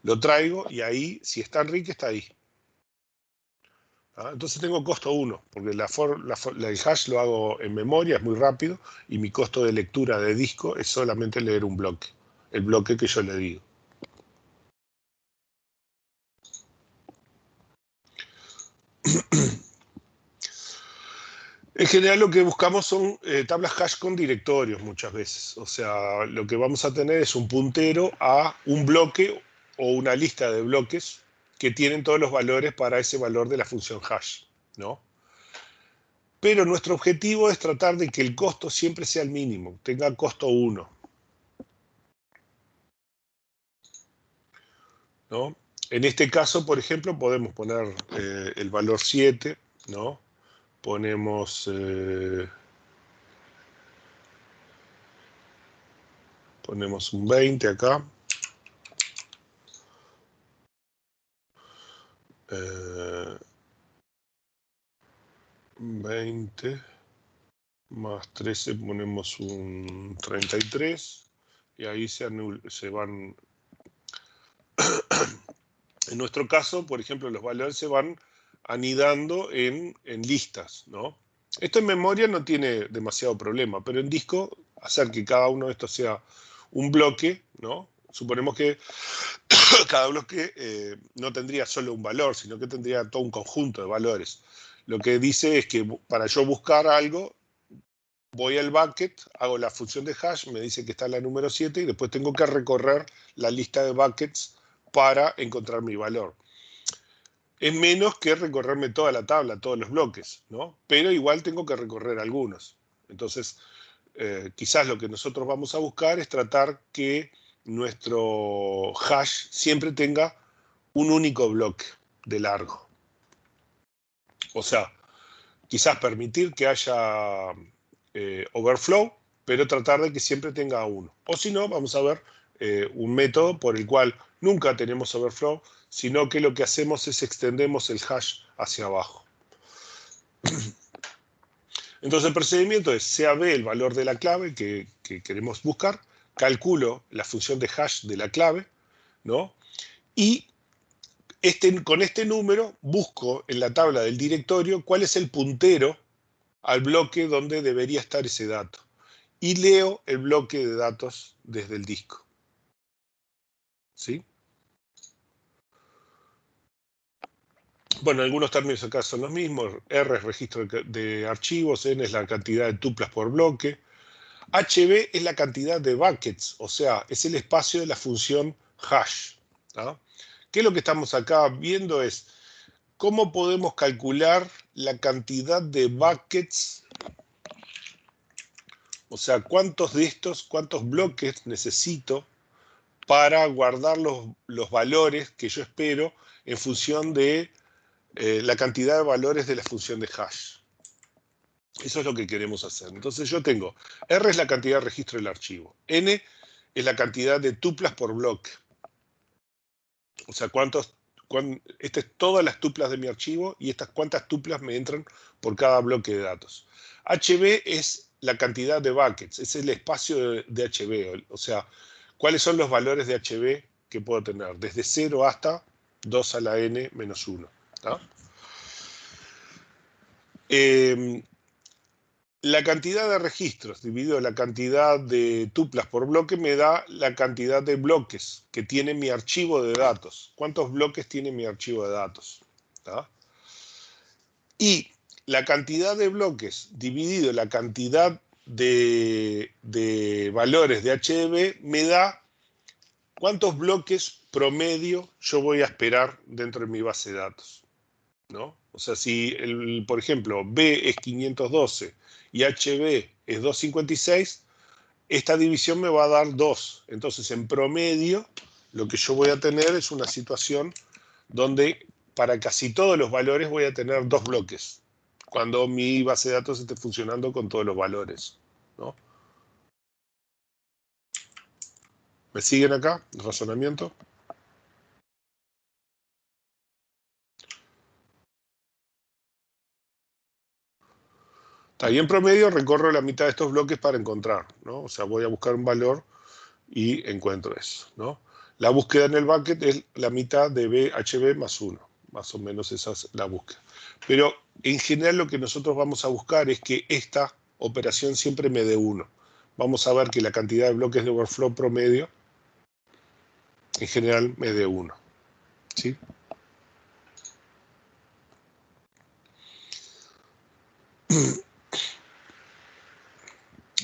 lo traigo y ahí, si está Enrique, está ahí. ¿Ah? Entonces tengo costo 1, porque el hash lo hago en memoria, es muy rápido, y mi costo de lectura de disco es solamente leer un bloque, el bloque que yo le digo. En general lo que buscamos son tablas hash con directorios muchas veces. O sea, lo que vamos a tener es un puntero a un bloque o una lista de bloques que tienen todos los valores para ese valor de la función hash, ¿no? Pero nuestro objetivo es tratar de que el costo siempre sea el mínimo, tenga costo 1, ¿no? En este caso, por ejemplo, podemos poner el valor 7, ¿no? Ponemos un 20 acá. 20 más 13, ponemos un 33 y ahí se van. En nuestro caso, por ejemplo, los valores se van anidando en listas, ¿no? Esto en memoria no tiene demasiado problema, pero en disco, hacer que cada uno de estos sea un bloque, ¿no? Suponemos que cada bloque no tendría solo un valor, sino que tendría todo un conjunto de valores. Lo que dice es que para yo buscar algo, voy al bucket, hago la función de hash, me dice que está la número 7 y después tengo que recorrer la lista de buckets para encontrar mi valor. Es menos que recorrerme toda la tabla, todos los bloques, ¿no? Pero igual tengo que recorrer algunos. Entonces, quizás lo que nosotros vamos a buscar es tratar que nuestro hash siempre tenga un único bloque de largo. O sea, quizás permitir que haya overflow, pero tratar de que siempre tenga uno. O si no, vamos a ver un método por el cual nunca tenemos overflow, sino que lo que hacemos es extendemos el hash hacia abajo. Entonces el procedimiento es, sea B el valor de la clave que queremos buscar, calculo la función de hash de la clave, ¿no? Y con este número busco en la tabla del directorio cuál es el puntero al bloque donde debería estar ese dato. Y leo el bloque de datos desde el disco. ¿Sí? Bueno, algunos términos acá son los mismos. R es registro de archivos, N es la cantidad de tuplas por bloque. HB es la cantidad de buckets, o sea, es el espacio de la función hash. ¿No? ¿Qué es lo que estamos acá viendo? Es cómo podemos calcular la cantidad de buckets, o sea, cuántos bloques necesito para guardar los valores que yo espero en función de la cantidad de valores de la función de hash. Eso es lo que queremos hacer. Entonces yo tengo, R es la cantidad de registro del archivo, N es la cantidad de tuplas por bloque. O sea, cuántos Estas es todas las tuplas de mi archivo y estas cuántas tuplas me entran por cada bloque de datos. HB es la cantidad de buckets, es el espacio de HB, o sea, cuáles son los valores de HB que puedo tener, desde 0 hasta 2 a la n menos 1. ¿Tá? La cantidad de registros dividido la cantidad de tuplas por bloque me da la cantidad de bloques que tiene mi archivo de datos. ¿Cuántos bloques tiene mi archivo de datos? ¿Tá? Y la cantidad de bloques dividido la cantidad de valores de HB me da cuántos bloques promedio yo voy a esperar dentro de mi base de datos, ¿no? O sea, si, por ejemplo, B es 512 y HB es 256, esta división me va a dar 2. Entonces, en promedio, lo que yo voy a tener es una situación donde para casi todos los valores voy a tener 2 bloques, cuando mi base de datos esté funcionando con todos los valores, ¿no? ¿Me siguen acá? ¿El razonamiento? Está bien, en promedio recorro la mitad de estos bloques para encontrar, ¿no? O sea, voy a buscar un valor y encuentro eso, ¿no? La búsqueda en el bucket es la mitad de BHB más 1. Más o menos esa es la búsqueda. Pero en general lo que nosotros vamos a buscar es que esta operación siempre me dé 1. Vamos a ver que la cantidad de bloques de overflow promedio en general me dé 1. ¿Sí?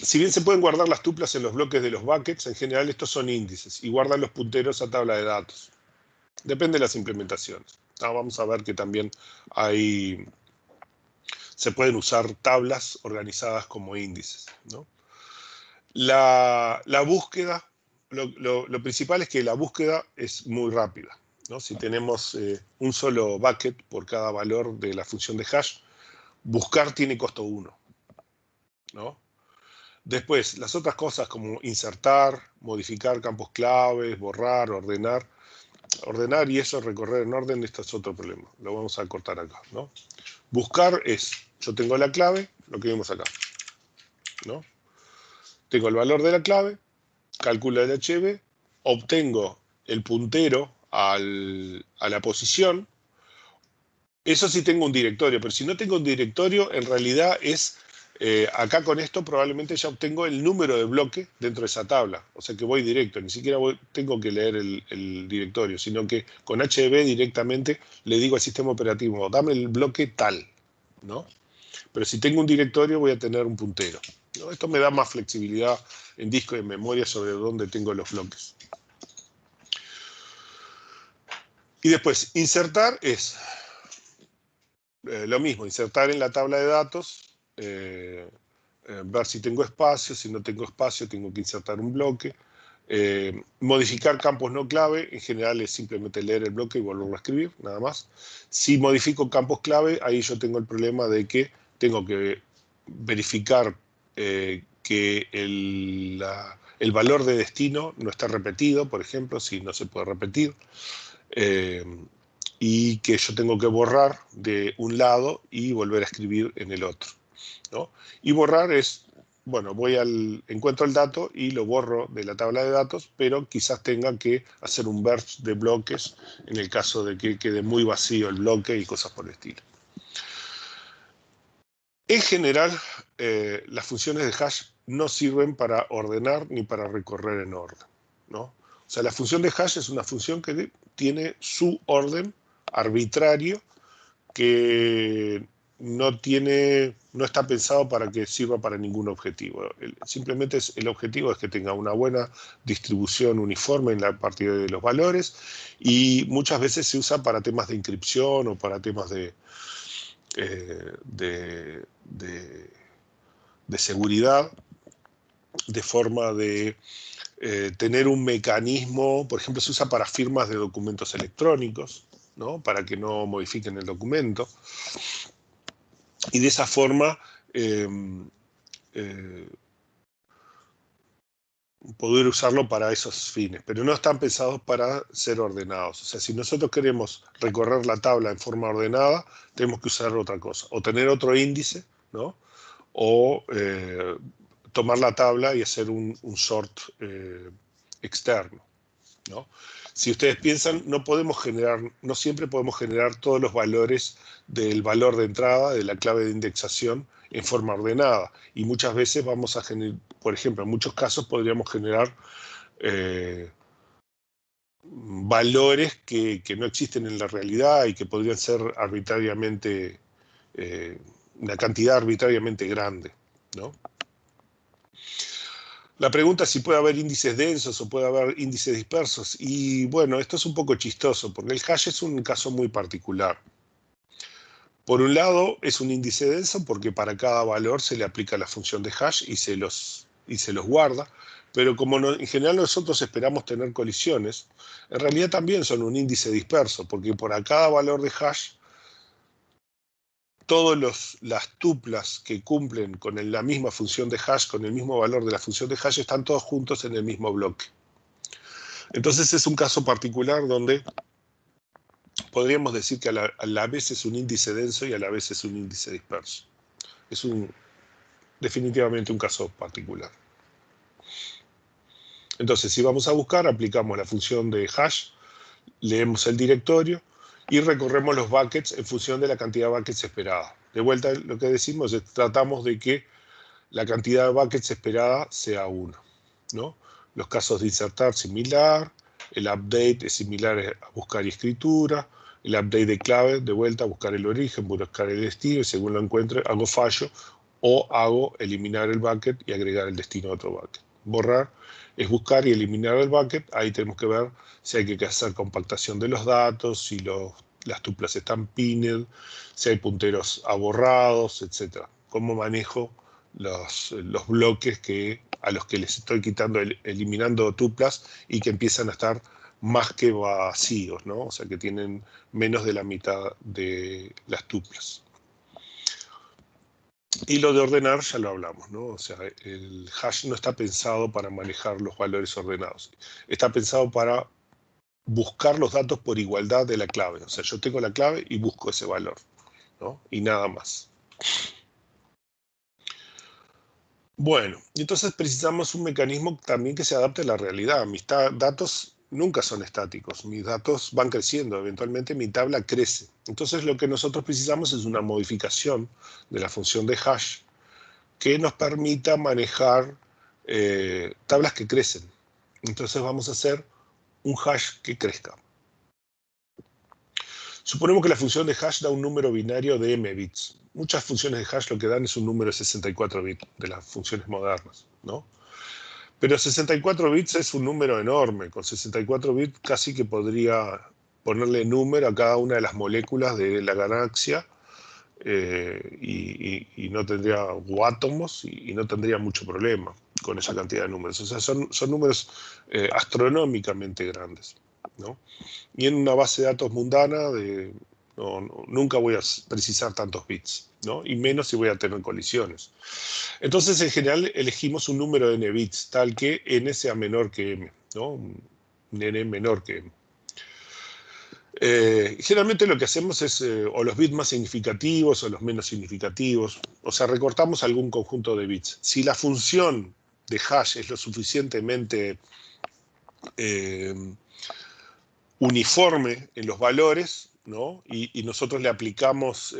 Si bien se pueden guardar las tuplas en los bloques de los buckets, en general estos son índices y guardan los punteros a tabla de datos. Depende de las implementaciones. Vamos a ver que también se pueden usar tablas organizadas como índices, ¿no? La búsqueda, lo principal es que la búsqueda es muy rápida, ¿no? Si tenemos un solo bucket por cada valor de la función de hash, buscar tiene costo 1, ¿no? Después, las otras cosas como insertar, modificar campos claves, borrar, ordenar. Ordenar y eso, recorrer en orden, esto es otro problema. Lo vamos a cortar acá, ¿no? Buscar es, yo tengo la clave, lo que vimos acá, ¿no? Tengo el valor de la clave, calculo el HB, obtengo el puntero a la posición. Eso sí tengo un directorio, pero si no tengo un directorio, en realidad es, acá con esto probablemente ya obtengo el número de bloque dentro de esa tabla. O sea que voy directo, ni siquiera tengo que leer el directorio, sino que con HB directamente le digo al sistema operativo, dame el bloque tal, ¿no? Pero si tengo un directorio voy a tener un puntero, ¿no? Esto me da más flexibilidad en disco y en memoria sobre dónde tengo los bloques. Y después, insertar es lo mismo, insertar en la tabla de datos, ver si tengo espacio, si no tengo espacio tengo que insertar un bloque. Modificar campos no clave, en general es simplemente leer el bloque y volverlo a escribir, nada más. Si modifico campos clave, ahí yo tengo el problema de que tengo que verificar que el valor de destino no está repetido, por ejemplo, si no se puede repetir. Y que yo tengo que borrar de un lado y volver a escribir en el otro, ¿no? Y borrar es, bueno, encuentro el dato y lo borro de la tabla de datos, pero quizás tenga que hacer un burst de bloques en el caso de que quede muy vacío el bloque y cosas por el estilo. En general, las funciones de hash no sirven para ordenar ni para recorrer en orden, ¿no? O sea, la función de hash es una función que tiene su orden arbitrario que no está pensado para que sirva para ningún objetivo. Simplemente el objetivo es que tenga una buena distribución uniforme en la partida de los valores y muchas veces se usa para temas de inscripción o para temas de seguridad, de forma de tener un mecanismo, por ejemplo, se usa para firmas de documentos electrónicos, ¿no? Para que no modifiquen el documento. Y de esa forma poder usarlo para esos fines, pero no están pensados para ser ordenados. O sea, si nosotros queremos recorrer la tabla en forma ordenada, tenemos que usar otra cosa, o tener otro índice, ¿no? O tomar la tabla y hacer un sort externo, ¿no? Si ustedes piensan, no siempre podemos generar todos los valores del valor de entrada, de la clave de indexación, en forma ordenada. Y muchas veces vamos a generar, por ejemplo, en muchos casos podríamos generar valores que no existen en la realidad y que podrían ser arbitrariamente, una cantidad arbitrariamente grande, ¿no? La pregunta es si puede haber índices densos o puede haber índices dispersos. Y bueno, esto es un poco chistoso, porque el hash es un caso muy particular. Por un lado, es un índice denso porque para cada valor se le aplica la función de hash y se los guarda. Pero como en general nosotros esperamos tener colisiones, en realidad también son un índice disperso, porque por cada valor de hash, todas las tuplas que cumplen con la misma función de hash, con el mismo valor de la función de hash, están todos juntos en el mismo bloque. Entonces es un caso particular donde podríamos decir que a la vez es un índice denso y a la vez es un índice disperso. Es definitivamente un caso particular. Entonces, si vamos a buscar, aplicamos la función de hash, leemos el directorio y recorremos los buckets en función de la cantidad de buckets esperada. De vuelta, lo que decimos es tratamos de que la cantidad de buckets esperada sea 1, ¿no? Los casos de insertar similar, el update es similar a buscar y escritura, el update de clave, de vuelta, buscar el origen, buscar el destino, y según lo encuentre, hago fallo o hago eliminar el bucket y agregar el destino a otro bucket. Borrar es buscar y eliminar el bucket, ahí tenemos que ver si hay que hacer compactación de los datos, si las tuplas están pinned, si hay punteros aborrados, etc. Cómo manejo los bloques a los que les estoy eliminando tuplas y que empiezan a estar más que vacíos, ¿no? O sea, que tienen menos de la mitad de las tuplas. Y lo de ordenar ya lo hablamos, ¿no? O sea, el hash no está pensado para manejar los valores ordenados. Está pensado para buscar los datos por igualdad de la clave. O sea, yo tengo la clave y busco ese valor, ¿no? Y nada más. Bueno, entonces precisamos un mecanismo también que se adapte a la realidad. Mis datos nunca son estáticos, mis datos van creciendo, eventualmente mi tabla crece. Entonces lo que nosotros precisamos es una modificación de la función de hash que nos permita manejar tablas que crecen. Entonces vamos a hacer un hash que crezca. Suponemos que la función de hash da un número binario de m bits. Muchas funciones de hash lo que dan es un número de 64 bits de las funciones modernas, ¿no? Pero 64 bits es un número enorme. Con 64 bits casi que podría ponerle número a cada una de las moléculas de la galaxia y no tendría átomos y no tendría mucho problema con esa cantidad de números. O sea, son números astronómicamente grandes, ¿no? Y en una base de datos mundana nunca voy a precisar tantos bits, ¿no? Y menos si voy a tener colisiones. Entonces, en general, elegimos un número de n bits, tal que n sea menor que m, ¿no? Un n menor que m. Generalmente lo que hacemos es o los bits más significativos o los menos significativos, o sea, recortamos algún conjunto de bits. Si la función de hash es lo suficientemente uniforme en los valores, ¿no? Y nosotros le aplicamos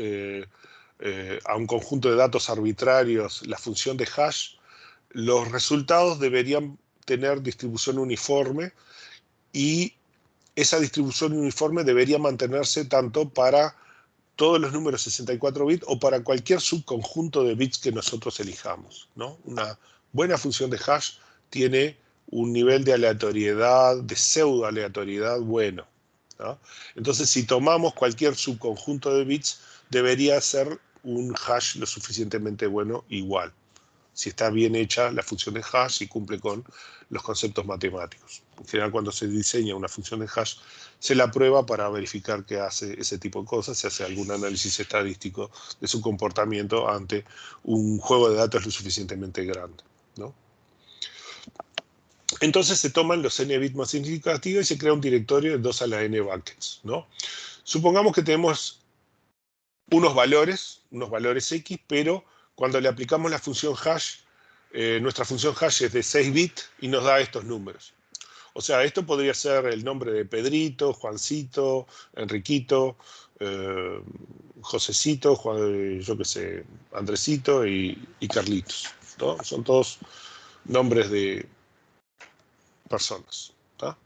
a un conjunto de datos arbitrarios la función de hash, los resultados deberían tener distribución uniforme y esa distribución uniforme debería mantenerse tanto para todos los números 64 bits o para cualquier subconjunto de bits que nosotros elijamos, ¿no? Una buena función de hash tiene un nivel de aleatoriedad, de pseudo aleatoriedad bueno, ¿no? Entonces, si tomamos cualquier subconjunto de bits, debería ser un hash lo suficientemente bueno igual, si está bien hecha la función de hash y cumple con los conceptos matemáticos. En general, cuando se diseña una función de hash, se la prueba para verificar que hace ese tipo de cosas, se hace algún análisis estadístico de su comportamiento ante un juego de datos lo suficientemente grande, ¿no? Entonces se toman los n bits más significativos y se crea un directorio de 2 a la n buckets, ¿no? Supongamos que tenemos unos valores x, pero cuando le aplicamos la función hash, nuestra función hash es de 6 bits y nos da estos números. O sea, esto podría ser el nombre de Pedrito, Juancito, Enriquito, Josecito, yo qué sé, Andresito y Carlitos, ¿no? Son todos nombres de personas, ¿tá?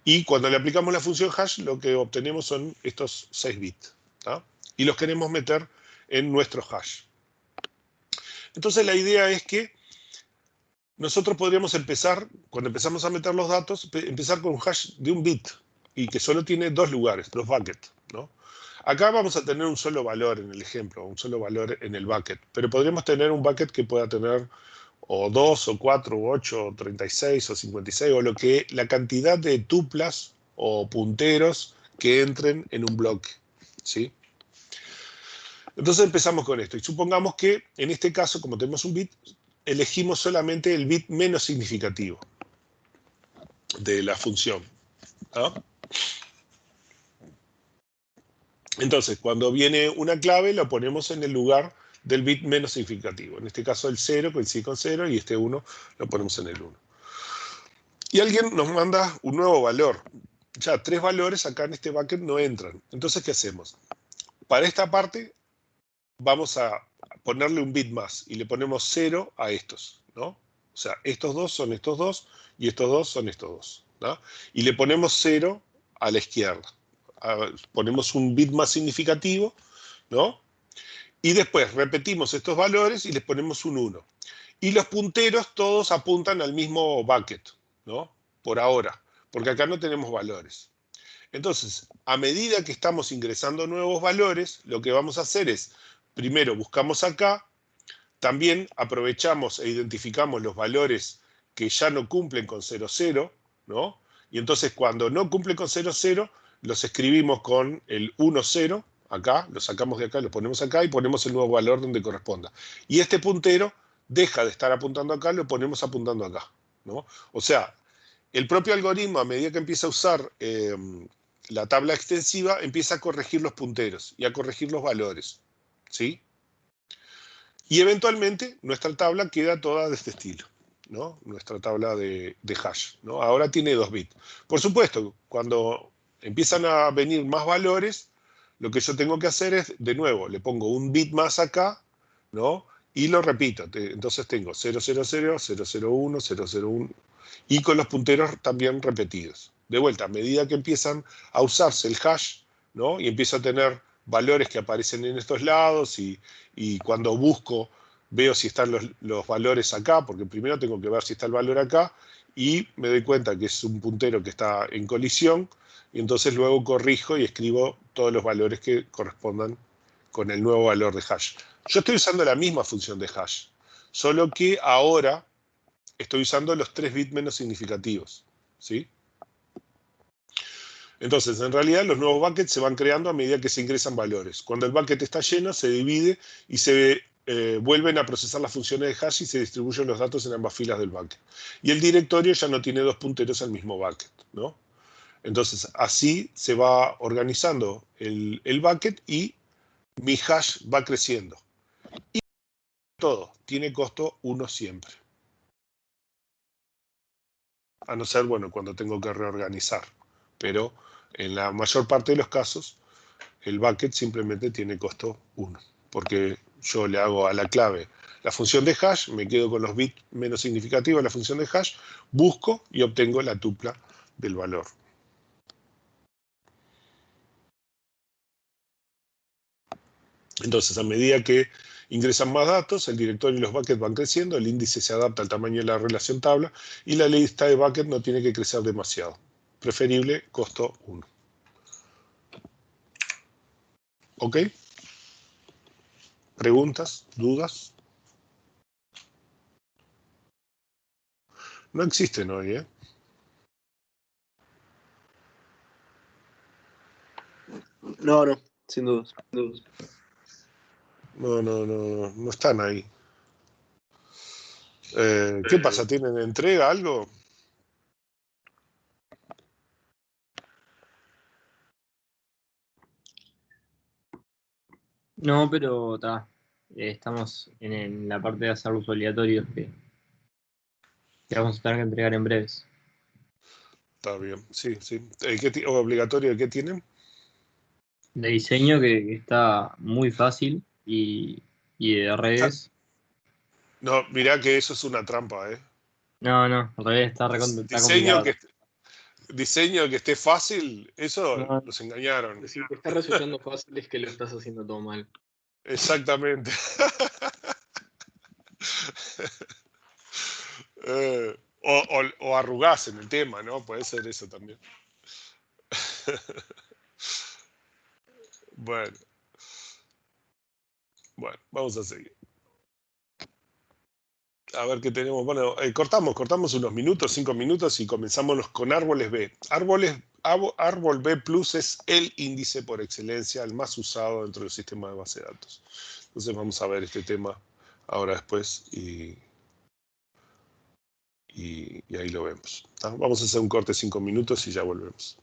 Y cuando le aplicamos la función hash, lo que obtenemos son estos 6 bits, ¿tá? Y los queremos meter en nuestro hash. Entonces la idea es que nosotros podríamos empezar, cuando empezamos a meter los datos, empezar con un hash de un bit y que solo tiene 2 lugares, 2 buckets, ¿no? Acá vamos a tener un solo valor en el ejemplo, un solo valor en el bucket, pero podríamos tener un bucket que pueda tener o 2, o 4, o 8, o 36, o 56, o la cantidad de tuplas o punteros que entren en un bloque, ¿sí? Entonces empezamos con esto, y supongamos que en este caso, como tenemos un bit, elegimos solamente el bit menos significativo de la función, ¿no? Entonces, cuando viene una clave, lo ponemos en el lugar del bit menos significativo. En este caso el 0 coincide con 0 y este 1 lo ponemos en el 1. Y alguien nos manda un nuevo valor. Ya 3 valores acá en este bucket no entran. Entonces, ¿qué hacemos? Para esta parte vamos a ponerle un bit más y le ponemos 0 a estos, ¿no? O sea, estos dos son estos dos y estos dos son estos dos, ¿no? Y le ponemos 0 a la izquierda. Ponemos un bit más significativo, ¿no? Y después repetimos estos valores y les ponemos un 1. Y los punteros todos apuntan al mismo bucket, ¿no? Por ahora, porque acá no tenemos valores. Entonces, a medida que estamos ingresando nuevos valores, lo que vamos a hacer es, primero buscamos acá, también aprovechamos e identificamos los valores que ya no cumplen con 00, ¿no? Y entonces cuando no cumplen con 00, los escribimos con el 10, acá, lo sacamos de acá, lo ponemos acá y ponemos el nuevo valor donde corresponda. Y este puntero deja de estar apuntando acá, lo ponemos apuntando acá, ¿no? O sea, el propio algoritmo, a medida que empieza a usar la tabla extensiva, empieza a corregir los punteros y a corregir los valores, ¿sí? Y eventualmente nuestra tabla queda toda de este estilo, ¿no? Nuestra tabla de hash, ¿no? Ahora tiene 2 bits. Por supuesto, cuando empiezan a venir más valores, lo que yo tengo que hacer es, de nuevo, le pongo un bit más acá, ¿no? Y lo repito. Entonces tengo 000, 001, 001, y con los punteros también repetidos. De vuelta, a medida que empiezan a usarse el hash, ¿no? Y empiezo a tener valores que aparecen en estos lados y cuando busco veo si están los valores acá, porque primero tengo que ver si está el valor acá y me doy cuenta que es un puntero que está en colisión y entonces luego corrijo y escribo todos los valores que correspondan con el nuevo valor de hash. Yo estoy usando la misma función de hash, solo que ahora estoy usando los 3 bits menos significativos, ¿sí? Entonces, en realidad, los nuevos buckets se van creando a medida que se ingresan valores. Cuando el bucket está lleno, se divide y se vuelven a procesar las funciones de hash y se distribuyen los datos en ambas filas del bucket. Y el directorio ya no tiene 2 punteros al mismo bucket, ¿no? Entonces, así se va organizando el bucket y mi hash va creciendo. Y todo tiene costo 1 siempre. A no ser, bueno, cuando tengo que reorganizar. Pero en la mayor parte de los casos, el bucket simplemente tiene costo 1, porque yo le hago a la clave la función de hash, me quedo con los bits menos significativos de la función de hash, busco y obtengo la tupla del valor. Entonces, a medida que ingresan más datos, el directorio y los buckets van creciendo, el índice se adapta al tamaño de la relación tabla y la lista de buckets no tiene que crecer demasiado. Preferible, costo 1. ¿Ok? ¿Preguntas? ¿Dudas? No existen hoy, ¿eh? No, no, sin dudas. Sin dudas. No están ahí. ¿Qué pasa? ¿Tienen entrega algo? No, pero estamos en la parte de hacer los obligatorios que vamos a tener que entregar en breves. Está bien, sí, sí. ¿Obligatorio qué tienen? De diseño que está muy fácil y de Ah, redes. no, mirá que eso es una trampa, ¿eh? No, redes está Diseño complicado. diseño que esté fácil, eso No, los engañaron. si te está resultando fácil es que lo estás haciendo todo mal. Exactamente. O arrugás en el tema, ¿no? Puede ser eso también. Bueno, bueno, vamos a seguir. A ver qué tenemos. Bueno, cortamos unos minutos, 5 minutos y comenzamos con árboles B. Árbol B Plus es el índice por excelencia, el más usado dentro del sistema de base de datos. Entonces vamos a ver este tema ahora después y ahí lo vemos. ¿Tá? Vamos a hacer un corte de 5 minutos y ya volvemos.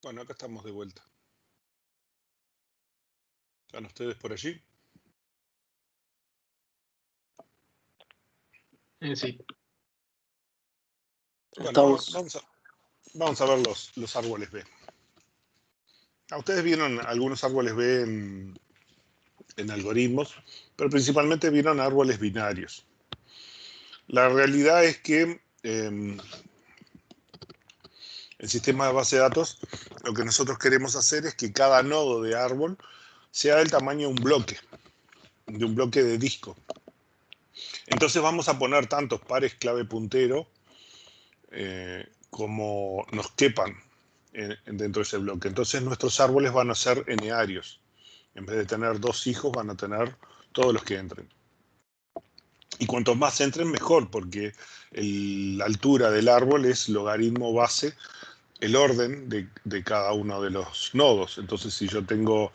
Bueno, acá estamos de vuelta. ¿Están ustedes por allí? Sí. Bueno, Estamos. vamos a ver los árboles B. Ustedes vieron algunos árboles B en algoritmos, pero principalmente vieron árboles binarios. La realidad es que el sistema de base de datos, lo que nosotros queremos hacer es que cada nodo de árbol sea del tamaño de un bloque de disco. Entonces vamos a poner tantos pares clave puntero como nos quepan dentro de ese bloque. Entonces nuestros árboles van a ser n-arios. En vez de tener 2 hijos, van a tener todos los que entren. Y cuantos más entren, mejor, porque la altura del árbol es logaritmo base, el orden de cada uno de los nodos. Entonces, si yo tengo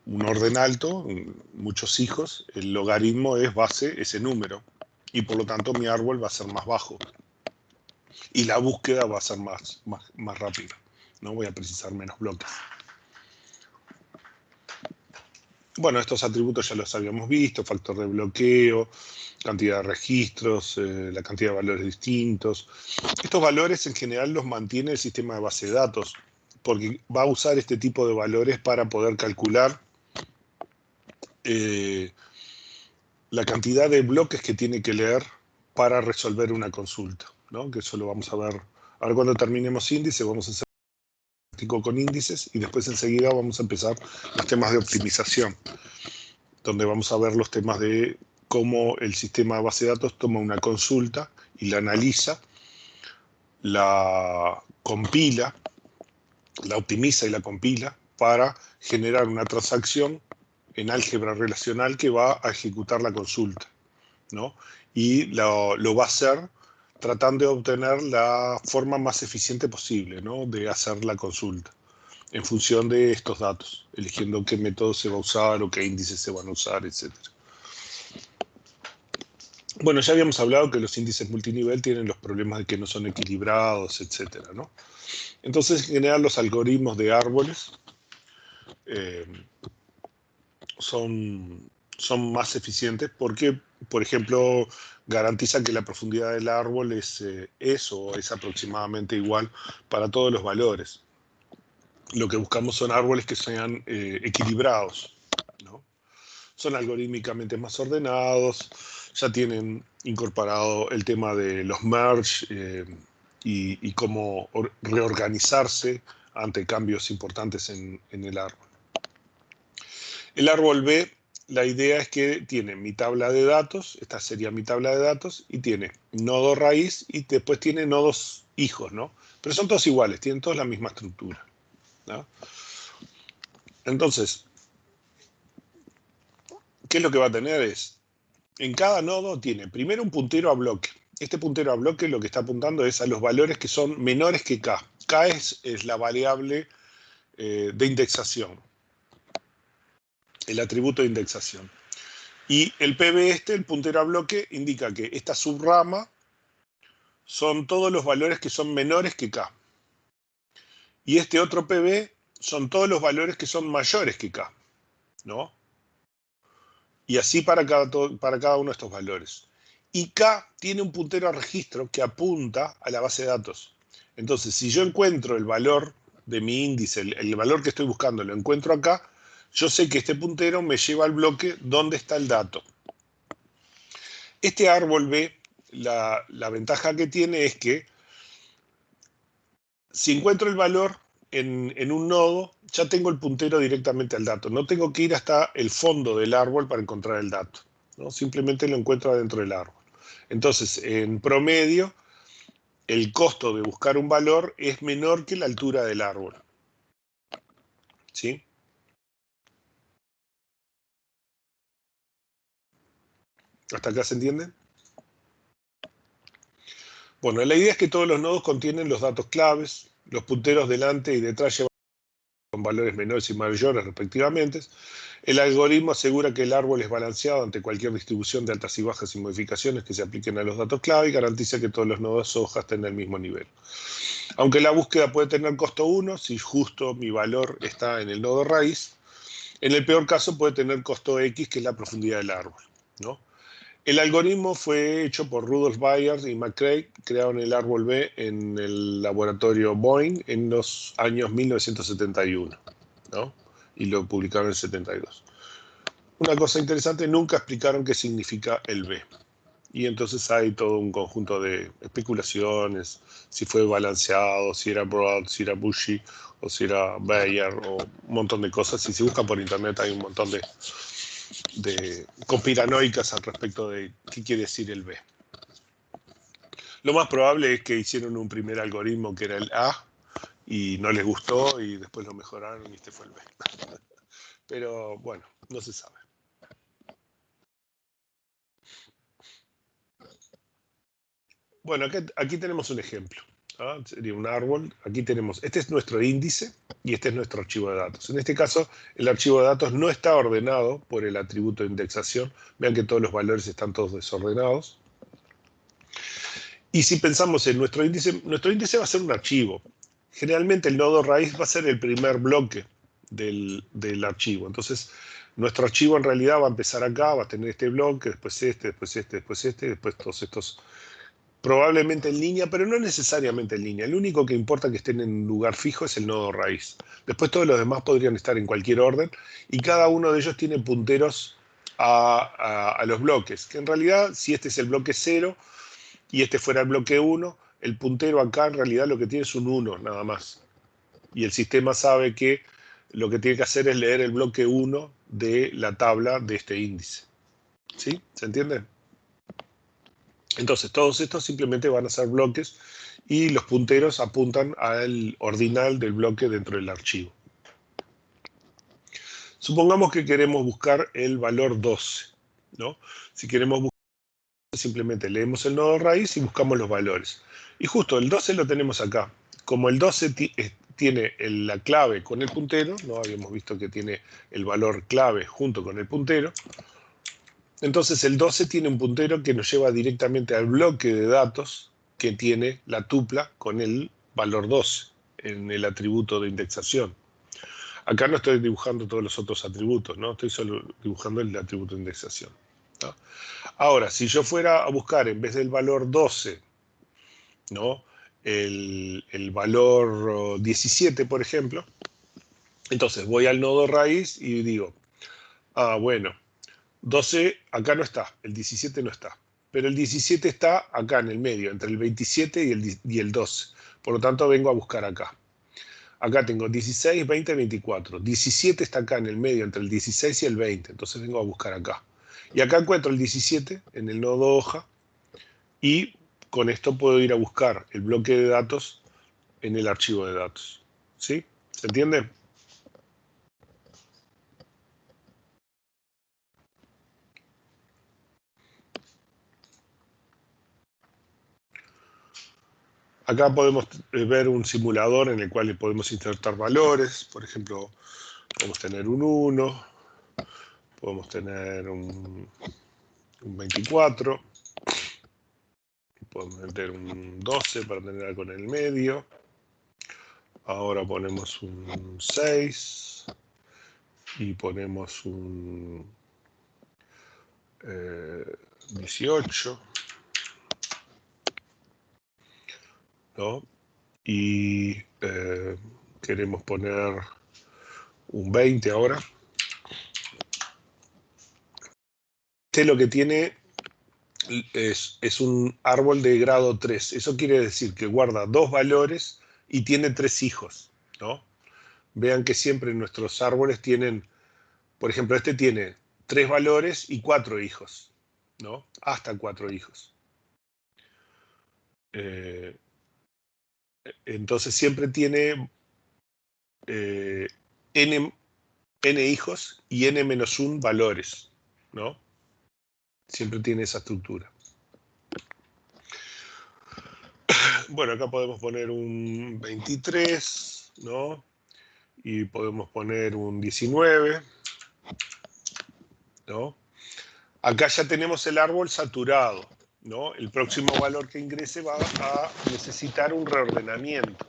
un orden alto, muchos hijos, el logaritmo es base ese número. Y por lo tanto, mi árbol va a ser más bajo. Y la búsqueda va a ser más rápida. ¿No? Voy a precisar menos bloques. Bueno, estos atributos ya los habíamos visto, factor de bloqueo, cantidad de registros, la cantidad de valores distintos. Estos valores en general los mantiene el sistema de base de datos, porque va a usar este tipo de valores para poder calcular la cantidad de bloques que tiene que leer para resolver una consulta, ¿no? Que eso lo vamos a ver. Ahora cuando terminemos índice vamos a hacer con índices y después enseguida vamos a empezar los temas de optimización, donde vamos a ver los temas de cómo el sistema de base de datos toma una consulta y la analiza, la compila, la optimiza y la compila para generar una transacción en álgebra relacional que va a ejecutar la consulta, ¿no? Y lo va a hacer tratando de obtener la forma más eficiente posible, ¿no? De hacer la consulta en función de estos datos, eligiendo qué método se va a usar o qué índices se van a usar, etc. Bueno, ya habíamos hablado que los índices multinivel tienen los problemas de que no son equilibrados, etc., ¿no? Entonces, en general, los algoritmos de árboles son más eficientes porque, por ejemplo, garantizan que la profundidad del árbol es aproximadamente igual para todos los valores. Lo que buscamos son árboles que sean equilibrados, ¿no? Son algorítmicamente más ordenados, ya tienen incorporado el tema de los merge y cómo reorganizarse ante cambios importantes en el árbol. El árbol B, la idea es que tiene mi tabla de datos, esta sería mi tabla de datos, y tiene nodo raíz y después tiene nodos hijos, ¿no? Pero son todos iguales, tienen todos la misma estructura, ¿no? Entonces, ¿qué es lo que va a tener? En cada nodo tiene primero un puntero a bloque. Este puntero a bloque lo que está apuntando es a los valores que son menores que K. K es la variable de indexación, el atributo de indexación. Y el PB el puntero a bloque, indica que esta subrama son todos los valores que son menores que K. Y este otro PB son todos los valores que son mayores que K, ¿no? Y así para cada uno de estos valores. Y K tiene un puntero a registro que apunta a la base de datos. Entonces, si yo encuentro el valor de mi índice, el valor que estoy buscando, lo encuentro acá, yo sé que este puntero me lleva al bloque donde está el dato. Este árbol B, la ventaja que tiene es que si encuentro el valor en un nodo, ya tengo el puntero directamente al dato. No tengo que ir hasta el fondo del árbol para encontrar el dato, ¿no? Simplemente lo encuentro adentro del árbol. Entonces, en promedio, el costo de buscar un valor es menor que la altura del árbol. ¿Sí? ¿Hasta acá se entiende? Bueno, la idea es que todos los nodos contienen los datos claves, los punteros delante y detrás llevan valores menores y mayores respectivamente. El algoritmo asegura que el árbol es balanceado ante cualquier distribución de altas y bajas y modificaciones que se apliquen a los datos clave y garantiza que todos los nodos hojas estén al mismo nivel. Aunque la búsqueda puede tener costo 1, si justo mi valor está en el nodo raíz, en el peor caso puede tener costo X, que es la profundidad del árbol, ¿no? El algoritmo fue hecho por Rudolf Byers y McCrae, crearon el árbol B en el laboratorio Boeing en los años 1971, ¿no? Y lo publicaron en el 72. Una cosa interesante, nunca explicaron qué significa el B. Y entonces hay todo un conjunto de especulaciones, si fue balanceado, si era broad, si era bushy, o si era Bayer, o un montón de cosas. Si se busca por internet hay un montón de conspiranoicas al respecto de qué quiere decir el B. Lo más probable es que hicieron un primer algoritmo que era el A, y no les gustó, y después lo mejoraron y este fue el B. Pero bueno, no se sabe. Bueno, aquí tenemos un ejemplo. ¿Ah? Sería un árbol. Aquí tenemos, este es nuestro índice y este es nuestro archivo de datos. En este caso, el archivo de datos no está ordenado por el atributo de indexación. Vean que todos los valores están todos desordenados. Y si pensamos en nuestro índice va a ser un archivo. Generalmente el nodo raíz va a ser el primer bloque del archivo. Entonces, nuestro archivo en realidad va a empezar acá, va a tener este bloque, después este, después este, después este, después todos estos, probablemente en línea, pero no necesariamente en línea. El único que importa que estén en un lugar fijo es el nodo raíz. Después todos los demás podrían estar en cualquier orden y cada uno de ellos tiene punteros a los bloques, que en realidad, si este es el bloque 0 y este fuera el bloque 1, el puntero acá en realidad lo que tiene es un 1 nada más. Y el sistema sabe que lo que tiene que hacer es leer el bloque 1 de la tabla de este índice. ¿Sí? ¿Se entiende? Entonces, todos estos simplemente van a ser bloques y los punteros apuntan al ordinal del bloque dentro del archivo. Supongamos que queremos buscar el valor 12, ¿no? Si queremos buscar, simplemente leemos el nodo raíz y buscamos los valores. Y justo el 12 lo tenemos acá. Como el 12 tiene la clave con el puntero, ¿no? Habíamos visto que tiene el valor clave junto con el puntero. Entonces el 12 tiene un puntero que nos lleva directamente al bloque de datos que tiene la tupla con el valor 12 en el atributo de indexación. Acá no estoy dibujando todos los otros atributos, ¿no? Estoy solo dibujando el atributo de indexación, ¿no? Ahora, si yo fuera a buscar en vez del valor 12, ¿no? el valor 17, por ejemplo, entonces voy al nodo raíz y digo, bueno, 12 acá no está, el 17 no está, pero el 17 está acá en el medio, entre el 27 y el 12. Por lo tanto, vengo a buscar acá. Acá tengo 16, 20, 24. 17 está acá en el medio, entre el 16 y el 20. Entonces vengo a buscar acá. Y acá encuentro el 17 en el nodo hoja y con esto puedo ir a buscar el bloque de datos en el archivo de datos. ¿Sí? ¿Se entiende? Acá podemos ver un simulador en el cual podemos insertar valores. Por ejemplo, podemos tener un 1, podemos tener un 24, podemos meter un 12 para tener algo en el medio. Ahora ponemos un 6 y ponemos un 18, ¿no? Y queremos poner un 20 ahora. Este lo que tiene es un árbol de grado 3. Eso quiere decir que guarda 2 valores y tiene 3 hijos, ¿no? Vean que siempre nuestros árboles tienen, por ejemplo, este tiene 3 valores y 4 hijos, ¿no? Hasta 4 hijos. Entonces siempre tiene n hijos y n-1 valores, ¿no? Siempre tiene esa estructura. Bueno, acá podemos poner un 23, ¿no? y podemos poner un 19, ¿no? Acá ya tenemos el árbol saturado, ¿no? El próximo valor que ingrese va a necesitar un reordenamiento,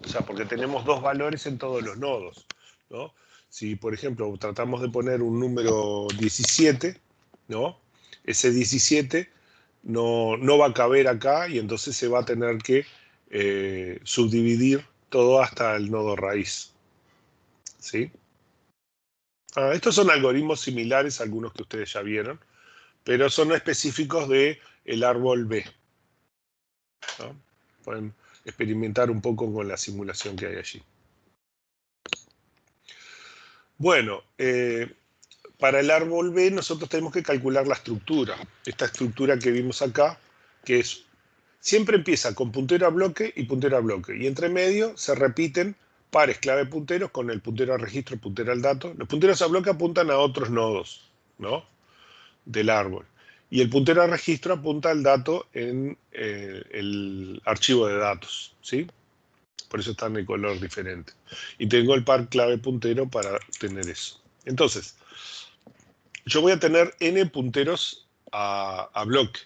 o sea, porque tenemos dos valores en todos los nodos, ¿no? Si, por ejemplo, tratamos de poner un número 17, ¿no? Ese 17 no va a caber acá y entonces se va a tener que subdividir todo hasta el nodo raíz, ¿sí? Estos son algoritmos similares a algunos que ustedes ya vieron, pero son específicos del árbol B, ¿no? Pueden experimentar un poco con la simulación que hay allí. Bueno, para el árbol B nosotros tenemos que calcular la estructura. Esta estructura que vimos acá, que es siempre empieza con puntero a bloque y puntero a bloque. Y entre medio se repiten pares clave punteros con el puntero a registro, puntero al dato. Los punteros a bloque apuntan a otros nodos, ¿no? Del árbol. Y el puntero a registro apunta al dato en el archivo de datos, ¿sí? Por eso están de color diferente. Y tengo el par clave puntero para tener eso. Entonces, yo voy a tener n punteros a bloque,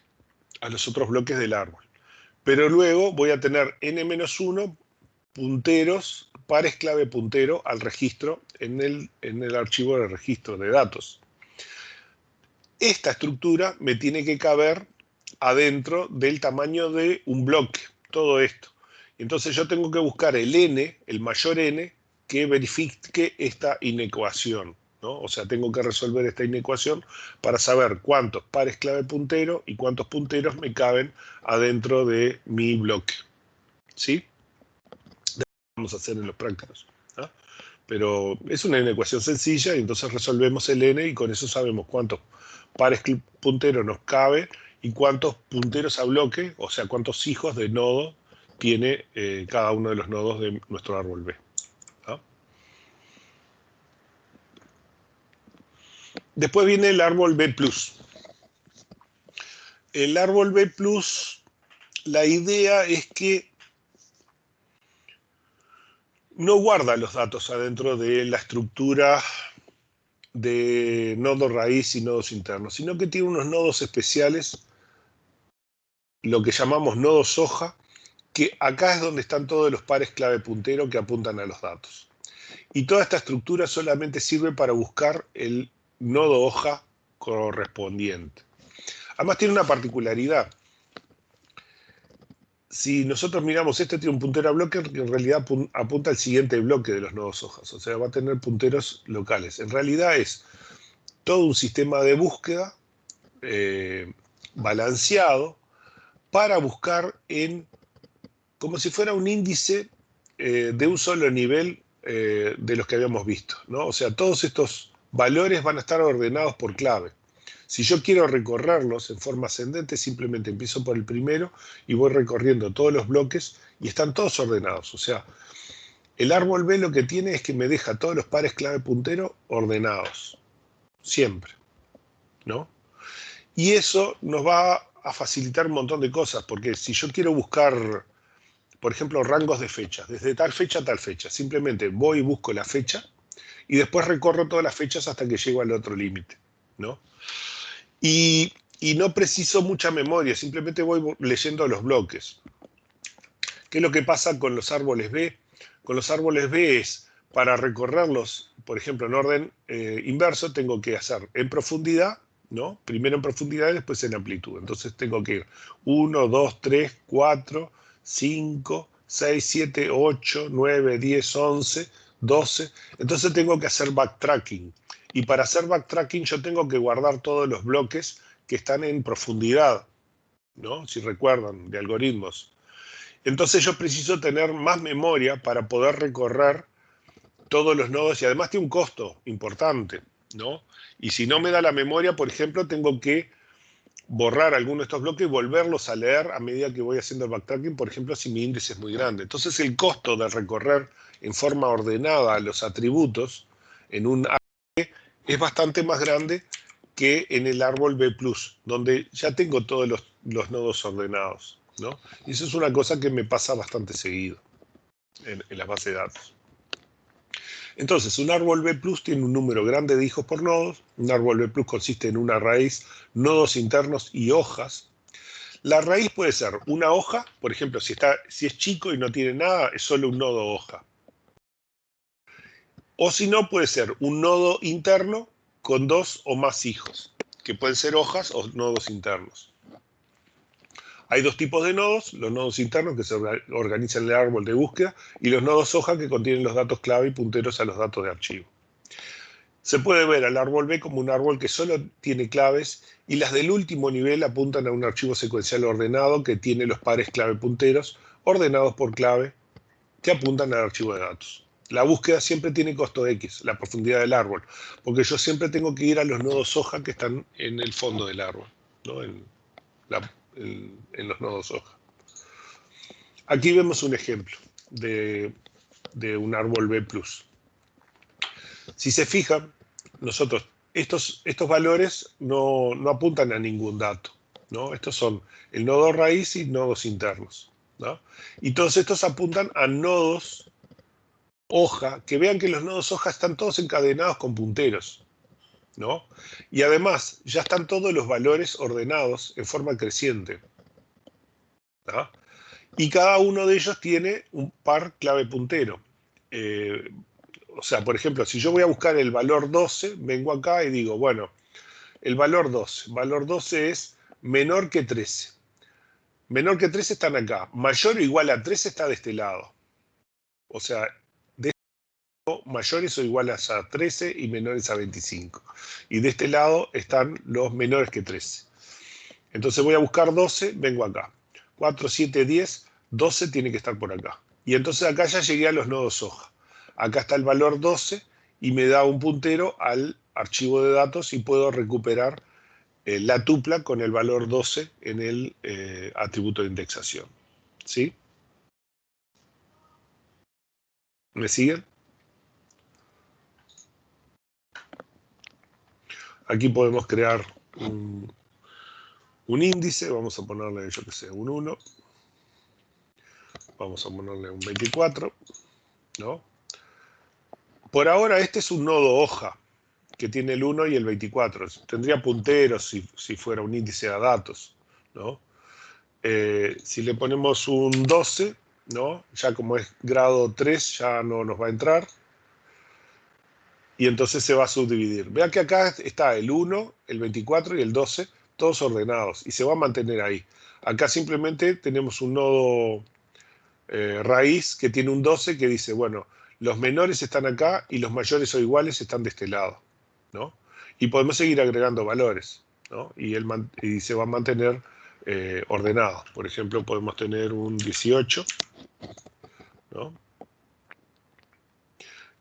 a los otros bloques del árbol. Pero luego voy a tener n-1 punteros, pares clave puntero al registro en el archivo de registro de datos. Esta estructura me tiene que caber adentro del tamaño de un bloque, todo esto. Entonces yo tengo que buscar el n, el mayor n, que verifique esta inecuación, ¿no? O sea, tengo que resolver esta inecuación para saber cuántos pares clave puntero y cuántos punteros me caben adentro de mi bloque, ¿sí? Vamos a hacer en los prácticos, ¿no? Pero es una inecuación sencilla y entonces resolvemos el n y con eso sabemos cuántos pares punteros nos cabe y cuántos punteros a bloque, o sea, cuántos hijos de nodo tiene cada uno de los nodos de nuestro árbol B, ¿no? Después viene el árbol B+. El árbol B+, la idea es que no guarda los datos adentro de la estructura de nodo raíz y nodos internos, sino que tiene unos nodos especiales, lo que llamamos nodos hoja, que acá es donde están todos los pares clave puntero que apuntan a los datos. Y toda esta estructura solamente sirve para buscar el nodo hoja correspondiente. Además tiene una particularidad. Si nosotros miramos, este tiene un puntero a bloque que en realidad apunta al siguiente bloque de los nodos hojas, o sea, va a tener punteros locales. En realidad es todo un sistema de búsqueda balanceado para buscar como si fuera un índice de un solo nivel de los que habíamos visto, ¿no? O sea, todos estos valores van a estar ordenados por clave. Si yo quiero recorrerlos en forma ascendente, simplemente empiezo por el primero y voy recorriendo todos los bloques y están todos ordenados. O sea, el árbol B lo que tiene es que me deja todos los pares clave puntero ordenados, siempre, ¿no? Y eso nos va a facilitar un montón de cosas, porque si yo quiero buscar, por ejemplo, rangos de fechas, desde tal fecha a tal fecha, simplemente voy y busco la fecha y después recorro todas las fechas hasta que llego al otro límite, ¿no? Y no preciso mucha memoria, simplemente voy leyendo los bloques. ¿Qué es lo que pasa con los árboles B? Con los árboles B es, para recorrerlos, por ejemplo, en orden inverso, tengo que hacer en profundidad, ¿no? Primero en profundidad y después en amplitud. Entonces tengo que ir 1, 2, 3, 4, 5, 6, 7, 8, 9, 10, 11, 12. Entonces tengo que hacer backtracking. Y para hacer backtracking yo tengo que guardar todos los bloques que están en profundidad, ¿no? Si recuerdan, de algoritmos. Entonces yo preciso tener más memoria para poder recorrer todos los nodos y además tiene un costo importante, ¿no? Y si no me da la memoria, por ejemplo, tengo que borrar alguno de estos bloques y volverlos a leer a medida que voy haciendo el backtracking, por ejemplo, si mi índice es muy grande. Entonces el costo de recorrer en forma ordenada los atributos en un árbol es bastante más grande que en el árbol B+, donde ya tengo todos los nodos ordenados, ¿no? Y eso es una cosa que me pasa bastante seguido en las bases de datos. Entonces, un árbol B+ tiene un número grande de hijos por nodos. Un árbol B+ consiste en una raíz, nodos internos y hojas. La raíz puede ser una hoja, por ejemplo, si es chico y no tiene nada, es solo un nodo hoja. O si no, puede ser un nodo interno con 2 o más hijos, que pueden ser hojas o nodos internos. Hay dos tipos de nodos, los nodos internos que se organizan en el árbol de búsqueda y los nodos hoja que contienen los datos clave y punteros a los datos de archivo. Se puede ver al árbol B como un árbol que solo tiene claves y las del último nivel apuntan a un archivo secuencial ordenado que tiene los pares clave punteros ordenados por clave que apuntan al archivo de datos. La búsqueda siempre tiene costo X, la profundidad del árbol, porque yo siempre tengo que ir a los nodos hoja que están en el fondo del árbol, ¿no? en los nodos hoja. Aquí vemos un ejemplo de un árbol B+. Si se fijan, nosotros, estos valores no apuntan a ningún dato, ¿no? Estos son el nodo raíz y nodos internos, ¿no? Y todos estos apuntan a nodos hoja, que vean que los nodos hoja están todos encadenados con punteros, ¿no? Y además, ya están todos los valores ordenados en forma creciente, ¿no? Y cada uno de ellos tiene un par clave puntero. O sea, por ejemplo, si yo voy a buscar el valor 12, vengo acá y digo, bueno, el valor 12 es menor que 13. Menor que 13 están acá. Mayor o igual a 13 está de este lado. O sea, de este lado, mayores o iguales a 13 y menores a 25. Y de este lado están los menores que 13. Entonces voy a buscar 12, vengo acá. 4, 7, 10, 12 tiene que estar por acá. Y entonces acá ya llegué a los nodos hoja. Acá está el valor 12 y me da un puntero al archivo de datos y puedo recuperar la tupla con el valor 12 en el atributo de indexación. ¿Sí? ¿Me siguen? Aquí podemos crear un índice. Vamos a ponerle, yo que sé, un 1. Vamos a ponerle un 24. ¿No? Por ahora este es un nodo hoja que tiene el 1 y el 24. Tendría punteros si fuera un índice de datos, ¿no? Si le ponemos un 12, ¿no? Ya como es grado 3 ya no nos va a entrar. Y entonces se va a subdividir. Vean que acá está el 1, el 24 y el 12, todos ordenados. Y se va a mantener ahí. Acá simplemente tenemos un nodo raíz que tiene un 12 que dice, bueno, los menores están acá y los mayores o iguales están de este lado, ¿no? Y podemos seguir agregando valores, ¿no? Y se va a mantener ordenado. Por ejemplo, podemos tener un 18, ¿no?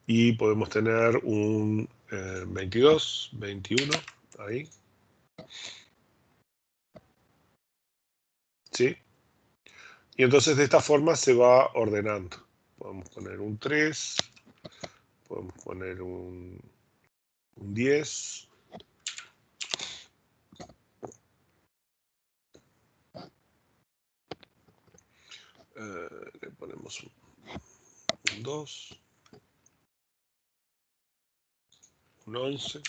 Y podemos tener un 22, 21, ahí. ¿Sí? Y entonces de esta forma se va ordenando. Podemos poner un 3, podemos poner un 10. Le ponemos un 2, un 11.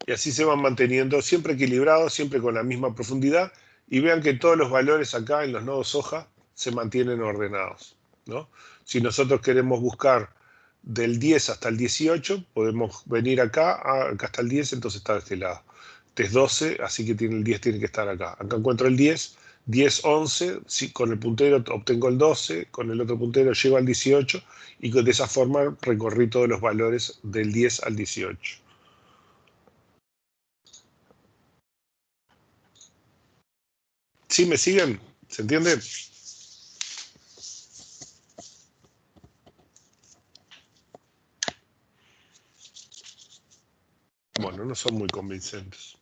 Y así se van manteniendo siempre equilibrados, siempre con la misma profundidad. Y vean que todos los valores acá en los nodos hoja se mantienen ordenados, ¿no? Si nosotros queremos buscar del 10 hasta el 18, podemos venir acá, acá está el 10, entonces está de este lado. Este es 12, así que el 10 tiene que estar acá. Acá encuentro el 10, 10, 11, con el puntero obtengo el 12, con el otro puntero llego al 18, y de esa forma recorrí todos los valores del 10 al 18. ¿Sí me siguen? ¿Se entiende? Bueno, no son muy convincentes.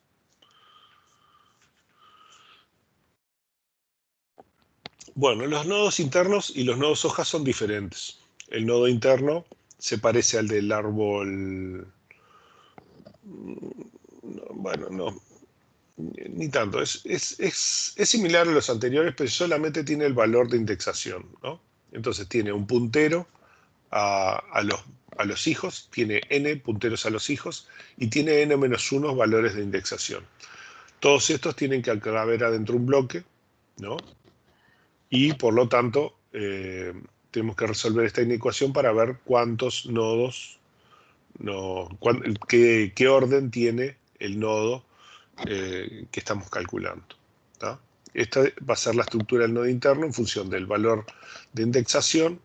Bueno, los nodos internos y los nodos hojas son diferentes. El nodo interno se parece al del árbol... Bueno, no. Ni tanto, es similar a los anteriores, pero solamente tiene el valor de indexación, ¿no? Entonces tiene un puntero a los hijos, tiene n punteros a los hijos y tiene n-1 valores de indexación. Todos estos tienen que caber adentro un bloque, ¿no? Y por lo tanto, tenemos que resolver esta inecuación para ver cuántos nodos, qué orden tiene el nodo que estamos calculando, ¿tá? Esta va a ser la estructura del nodo interno en función del valor de indexación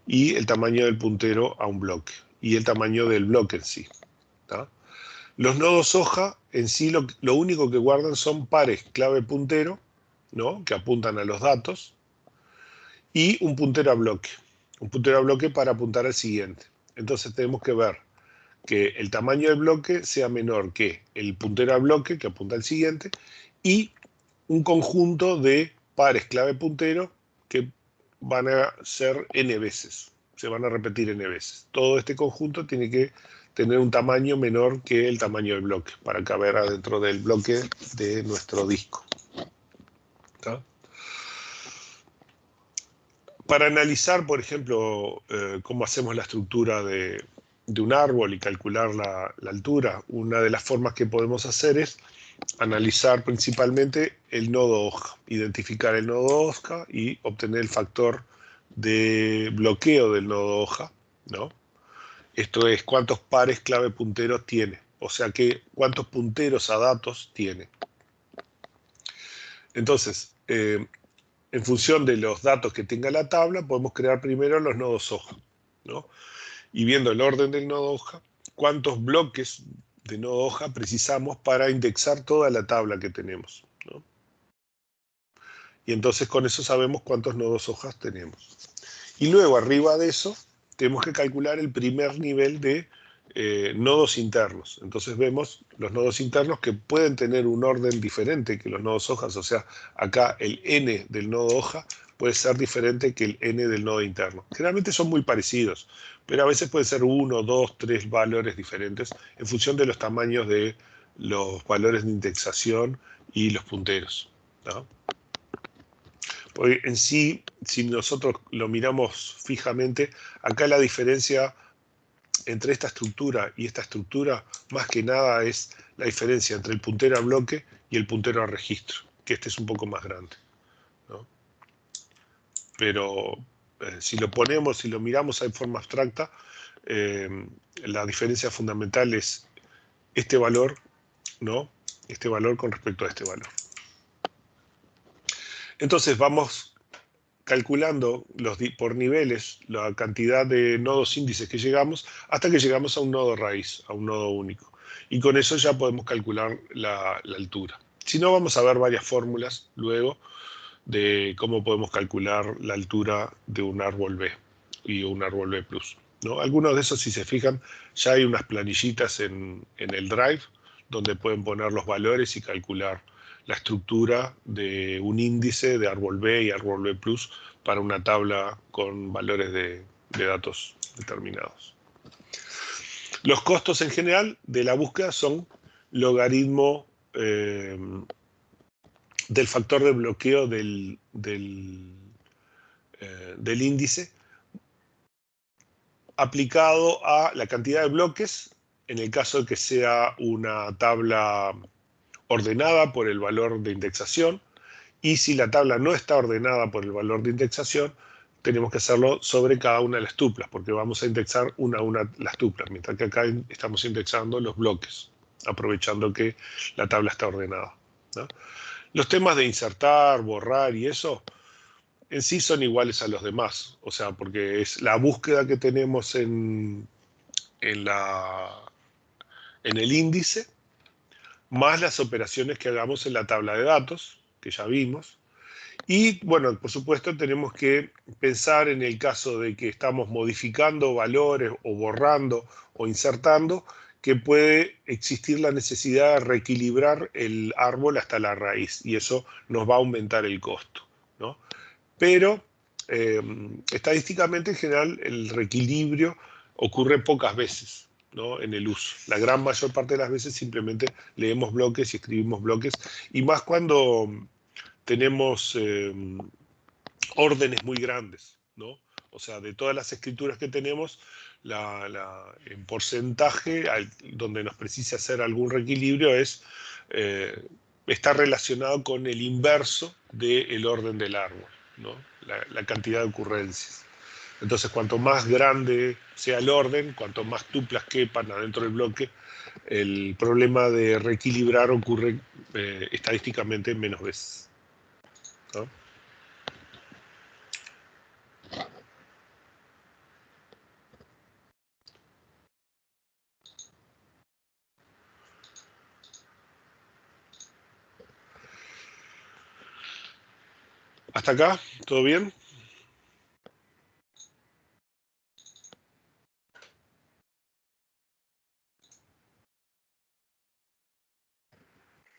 y el tamaño del puntero a un bloque y el tamaño del bloque en sí, ¿tá? Los nodos hoja en sí lo único que guardan son pares clave puntero, ¿no? Que apuntan a los datos, y un puntero a bloque para apuntar al siguiente. Entonces tenemos que ver que el tamaño del bloque sea menor que el puntero a bloque que apunta al siguiente y un conjunto de pares clave puntero que van a ser n veces, se van a repetir n veces. Todo este conjunto tiene que tener un tamaño menor que el tamaño del bloque para caber adentro del bloque de nuestro disco. ¿Tá? Para analizar, por ejemplo, cómo hacemos la estructura de un árbol y calcular la altura, una de las formas que podemos hacer es analizar principalmente el nodo hoja, identificar el nodo hoja y obtener el factor de bloqueo del nodo hoja, ¿no? Esto es cuántos pares clave punteros tiene, o sea que cuántos punteros a datos tiene. Entonces, en función de los datos que tenga la tabla, podemos crear primero los nodos hoja, ¿no? Y viendo el orden del nodo hoja, cuántos bloques de nodo hoja precisamos para indexar toda la tabla que tenemos, ¿no? Y entonces con eso sabemos cuántos nodos hojas tenemos. Y luego arriba de eso tenemos que calcular el primer nivel de nodos internos. Entonces vemos los nodos internos que pueden tener un orden diferente que los nodos hojas. O sea, acá el n del nodo hoja puede ser diferente que el n del nodo interno. Generalmente son muy parecidos, pero a veces puede ser 1, 2, 3 valores diferentes en función de los tamaños de los valores de indexación y los punteros, ¿no? Porque en sí, si nosotros lo miramos fijamente, acá la diferencia entre esta estructura y esta estructura, más que nada es la diferencia entre el puntero a bloque y el puntero a registro, que este es un poco más grande, ¿no? Pero si lo miramos en forma abstracta, la diferencia fundamental es este valor, ¿no? Este valor con respecto a este valor. Entonces vamos calculando por niveles la cantidad de nodos índices que llegamos hasta que llegamos a un nodo raíz, a un nodo único. Y con eso ya podemos calcular la altura. Si no, vamos a ver varias fórmulas luego de cómo podemos calcular la altura de un árbol B y un árbol B+, ¿no? Algunos de esos, si se fijan, ya hay unas planillitas en el Drive donde pueden poner los valores y calcular la estructura de un índice de árbol B y árbol B+ para una tabla con valores de datos determinados. Los costos en general de la búsqueda son logaritmo del factor de bloqueo del índice aplicado a la cantidad de bloques en el caso de que sea una tabla ordenada por el valor de indexación, y si la tabla no está ordenada por el valor de indexación, tenemos que hacerlo sobre cada una de las tuplas, porque vamos a indexar una a una las tuplas, mientras que acá estamos indexando los bloques, aprovechando que la tabla está ordenada, ¿no? Los temas de insertar, borrar y eso, en sí son iguales a los demás, o sea, porque es la búsqueda que tenemos en el índice, más las operaciones que hagamos en la tabla de datos, que ya vimos. Y bueno, por supuesto tenemos que pensar en el caso de que estamos modificando valores o borrando o insertando, que puede existir la necesidad de reequilibrar el árbol hasta la raíz, y eso nos va a aumentar el costo, ¿no? Pero estadísticamente en general el reequilibrio ocurre pocas veces, ¿no? En el uso. La gran mayor parte de las veces simplemente leemos bloques y escribimos bloques, y más cuando tenemos órdenes muy grandes, ¿no? O sea, de todas las escrituras que tenemos, en porcentaje, donde nos precisa hacer algún reequilibrio, está relacionado con el inverso del orden del árbol, ¿no? La cantidad de ocurrencias. Entonces, cuanto más grande sea el orden, cuanto más tuplas quepan adentro del bloque, el problema de reequilibrar ocurre estadísticamente menos veces, ¿no? ¿Hasta acá? ¿Todo bien?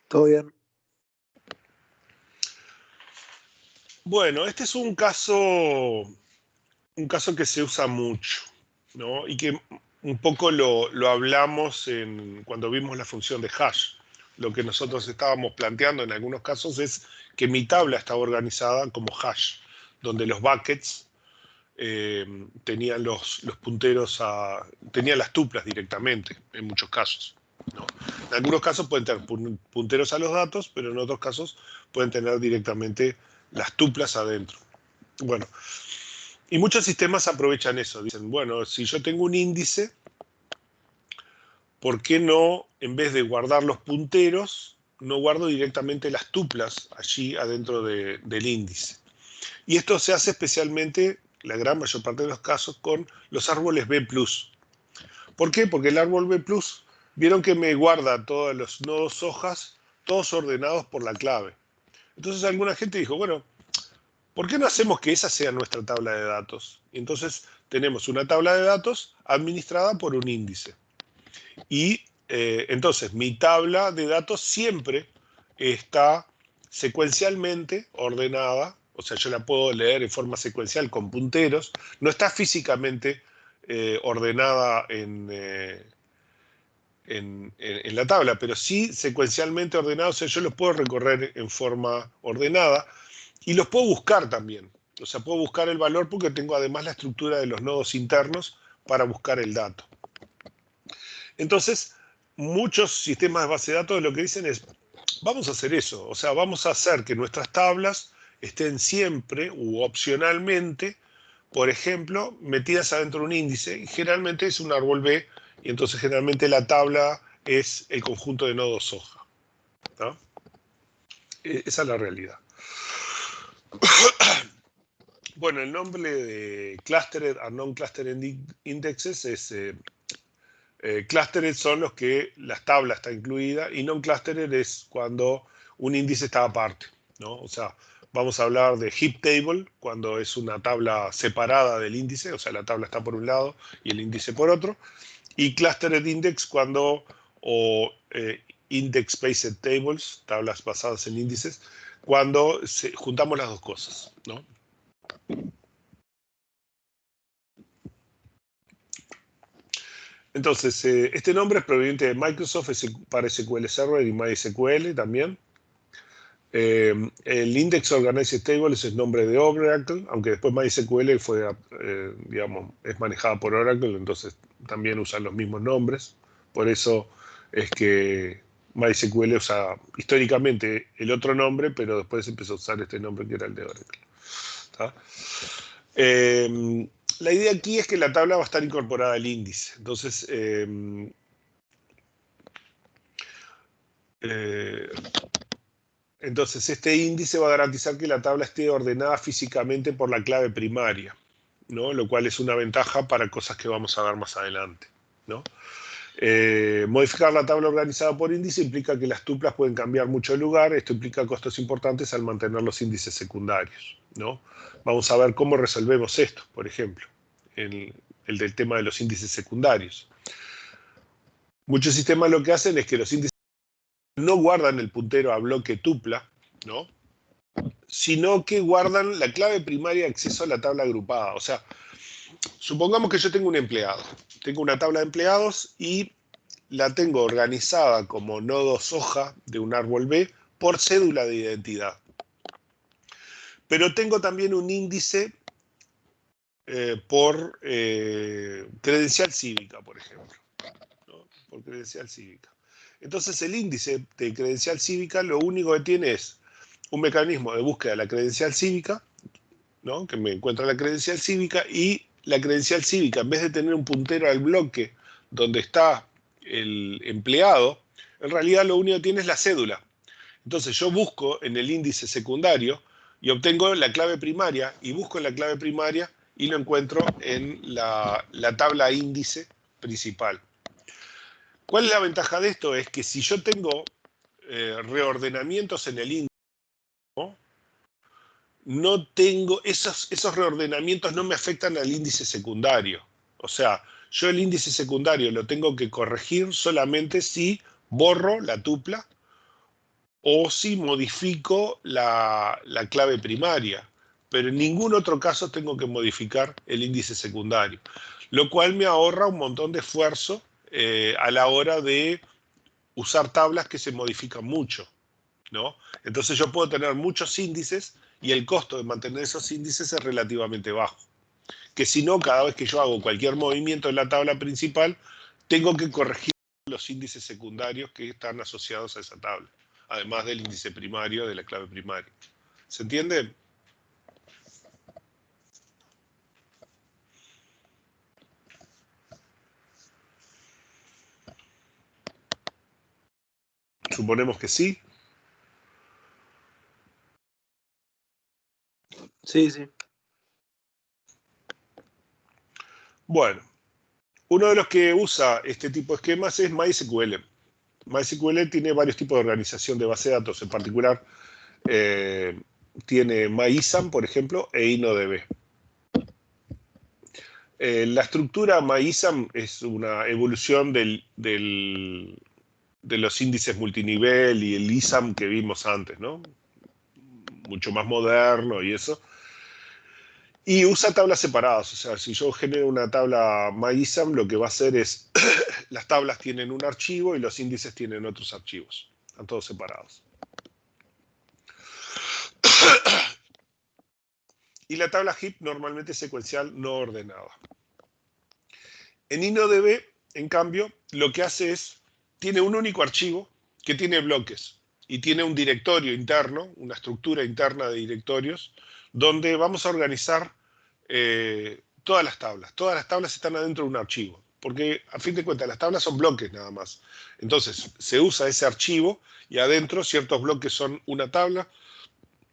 Todo bien. Bueno, este es un caso que se usa mucho, ¿no? Y que un poco lo hablamos cuando vimos la función de hash. Lo que nosotros estábamos planteando en algunos casos es que mi tabla estaba organizada como hash, donde los buckets tenían los punteros tenían las tuplas directamente, en muchos casos, ¿no? En algunos casos pueden tener punteros a los datos, pero en otros casos pueden tener directamente las tuplas adentro. Bueno, y muchos sistemas aprovechan eso. Dicen, bueno, si yo tengo un índice, ¿por qué no, en vez de guardar los punteros, no guardo directamente las tuplas allí adentro del índice? Y esto se hace especialmente, la gran mayor parte de los casos, con los árboles B+. ¿Por qué? Porque el árbol B+, vieron que me guarda todos los nodos hojas, todos ordenados por la clave. Entonces alguna gente dijo, bueno, ¿por qué no hacemos que esa sea nuestra tabla de datos? Y entonces tenemos una tabla de datos administrada por un índice. Y entonces mi tabla de datos siempre está secuencialmente ordenada, o sea, yo la puedo leer en forma secuencial con punteros, no está físicamente ordenada en la tabla, pero sí secuencialmente ordenada, o sea, yo los puedo recorrer en forma ordenada y los puedo buscar también. O sea, puedo buscar el valor porque tengo además la estructura de los nodos internos para buscar el dato. Entonces, muchos sistemas de base de datos lo que dicen es, vamos a hacer eso, o sea, vamos a hacer que nuestras tablas estén siempre u opcionalmente, por ejemplo, metidas adentro de un índice, y generalmente es un árbol B, y entonces generalmente la tabla es el conjunto de nodos hoja, ¿no? Esa es la realidad. Bueno, el nombre de Clustered and Non-Clustered Indexes es... clustered son los que las tablas está incluida, y non-clustered es cuando un índice está aparte, ¿no? O sea, vamos a hablar de heap table cuando es una tabla separada del índice, o sea, la tabla está por un lado y el índice por otro, y clustered index cuando, o index-based tables, tablas basadas en índices, cuando juntamos las dos cosas, ¿no? Entonces, este nombre es proveniente de Microsoft para SQL Server y MySQL también. El Index Organized Table es el nombre de Oracle, aunque después MySQL fue, digamos, es manejada por Oracle, entonces también usan los mismos nombres. Por eso es que MySQL usa históricamente el otro nombre, pero después empezó a usar este nombre que era el de Oracle. ¿Está? La idea aquí es que la tabla va a estar incorporada al índice. Entonces, este índice va a garantizar que la tabla esté ordenada físicamente por la clave primaria, ¿no? Lo cual es una ventaja para cosas que vamos a ver más adelante, ¿no? Modificar la tabla organizada por índice implica que las tuplas pueden cambiar mucho de lugar. Esto implica costos importantes al mantener los índices secundarios, ¿no? Vamos a ver cómo resolvemos esto, por ejemplo, el del tema de los índices secundarios. Muchos sistemas lo que hacen es que los índices no guardan el puntero a bloque tupla, ¿no? Sino que guardan la clave primaria de acceso a la tabla agrupada. O sea, supongamos que yo tengo un empleado. tengo una tabla de empleados y la tengo organizada como nodos hoja de un árbol B por cédula de identidad. Pero tengo también un índice por credencial cívica, por ejemplo, ¿no? Por credencial cívica. Entonces el índice de credencial cívica lo único que tiene es un mecanismo de búsqueda de la credencial cívica, ¿no? Que me encuentra la credencial cívica, y la credencial cívica, en vez de tener un puntero al bloque donde está el empleado, en realidad lo único que tiene es la cédula. Entonces yo busco en el índice secundario y obtengo la clave primaria, y busco en la clave primaria y lo encuentro en la tabla índice principal. ¿Cuál es la ventaja de esto? Es que si yo tengo reordenamientos en el índice, no tengo, esos reordenamientos no me afectan al índice secundario. O sea, yo el índice secundario lo tengo que corregir solamente si borro la tupla o si modifico la clave primaria, pero en ningún otro caso tengo que modificar el índice secundario, lo cual me ahorra un montón de esfuerzo a la hora de usar tablas que se modifican mucho, ¿no? Entonces yo puedo tener muchos índices y el costo de mantener esos índices es relativamente bajo. Que si no, cada vez que yo hago cualquier movimiento en la tabla principal, tengo que corregir los índices secundarios que están asociados a esa tabla, además del índice primario de la clave primaria. ¿Se entiende? Suponemos que sí. Sí, sí. Bueno, uno de los que usa este tipo de esquemas es MySQL. MySQL tiene varios tipos de organización de base de datos, en particular tiene MyISAM, por ejemplo, e InnoDB. La estructura MyISAM es una evolución de los índices multinivel y el ISAM que vimos antes, ¿no? Mucho más moderno y eso. Y usa tablas separadas, o sea, si yo genero una tabla MyISAM, lo que va a hacer es, las tablas tienen un archivo y los índices tienen otros archivos, están todos separados. Y la tabla heap normalmente es secuencial no ordenada. En InnoDB, en cambio, lo que hace es, tiene un único archivo que tiene bloques y tiene un directorio interno, una estructura interna de directorios, donde vamos a organizar todas las tablas. Todas las tablas están adentro de un archivo, porque a fin de cuentas las tablas son bloques nada más. Entonces se usa ese archivo y adentro ciertos bloques son una tabla,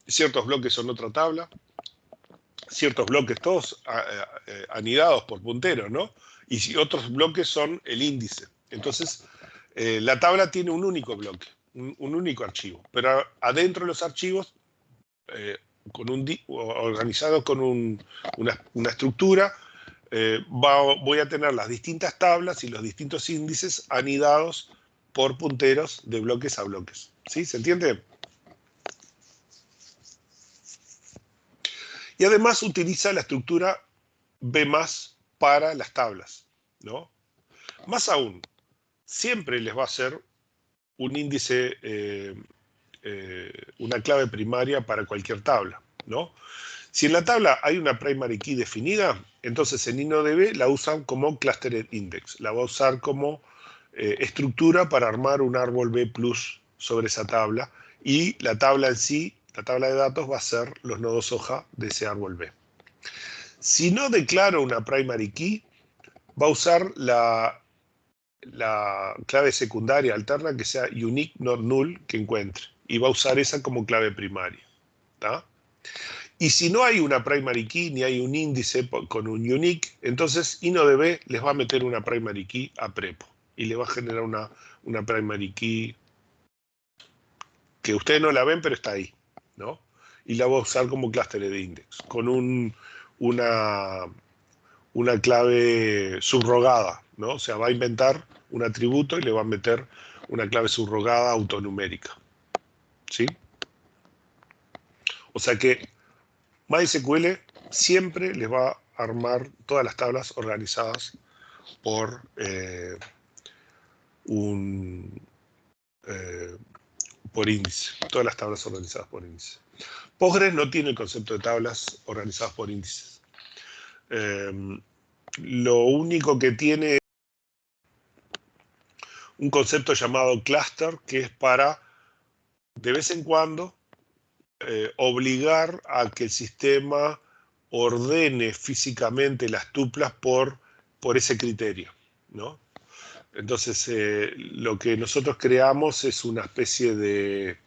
ciertos bloques son otra tabla, ciertos bloques todos anidados por punteros, ¿no? Y si otros bloques son el índice. Entonces, la tabla tiene un único bloque, un único archivo, pero adentro de los archivos, organizados con una estructura, voy a tener las distintas tablas y los distintos índices anidados por punteros de bloques a bloques. ¿Sí? ¿Se entiende? Y además utiliza la estructura B+ para las tablas, ¿no? Más aún, siempre les va a ser un índice, una clave primaria para cualquier tabla, ¿no? Si en la tabla hay una primary key definida, entonces en InnoDB la usan como clustered index, la va a usar como estructura para armar un árbol B+ sobre esa tabla, y la tabla en sí, la tabla de datos, va a ser los nodos hoja de ese árbol B. Si no declaro una primary key, va a usar la clave secundaria alterna que sea unique not null que encuentre, y va a usar esa como clave primaria, ¿tá? Y si no hay una primary key ni hay un índice con un unique, entonces InnoDB les va a meter una primary key a prepo y le va a generar una primary key que ustedes no la ven, pero está ahí, ¿no? Y la va a usar como cluster de index, con una clave subrogada, ¿no? O sea, va a inventar un atributo y le va a meter una clave subrogada autonumérica, ¿sí? O sea que MySQL siempre les va a armar todas las tablas organizadas por por índice. Todas las tablas organizadas por índice. Postgres no tiene el concepto de tablas organizadas por índices. Lo único que tiene es un concepto llamado cluster, que es para, de vez en cuando, obligar a que el sistema ordene físicamente las tuplas por ese criterio, ¿no? Entonces, lo que nosotros creamos es una especie de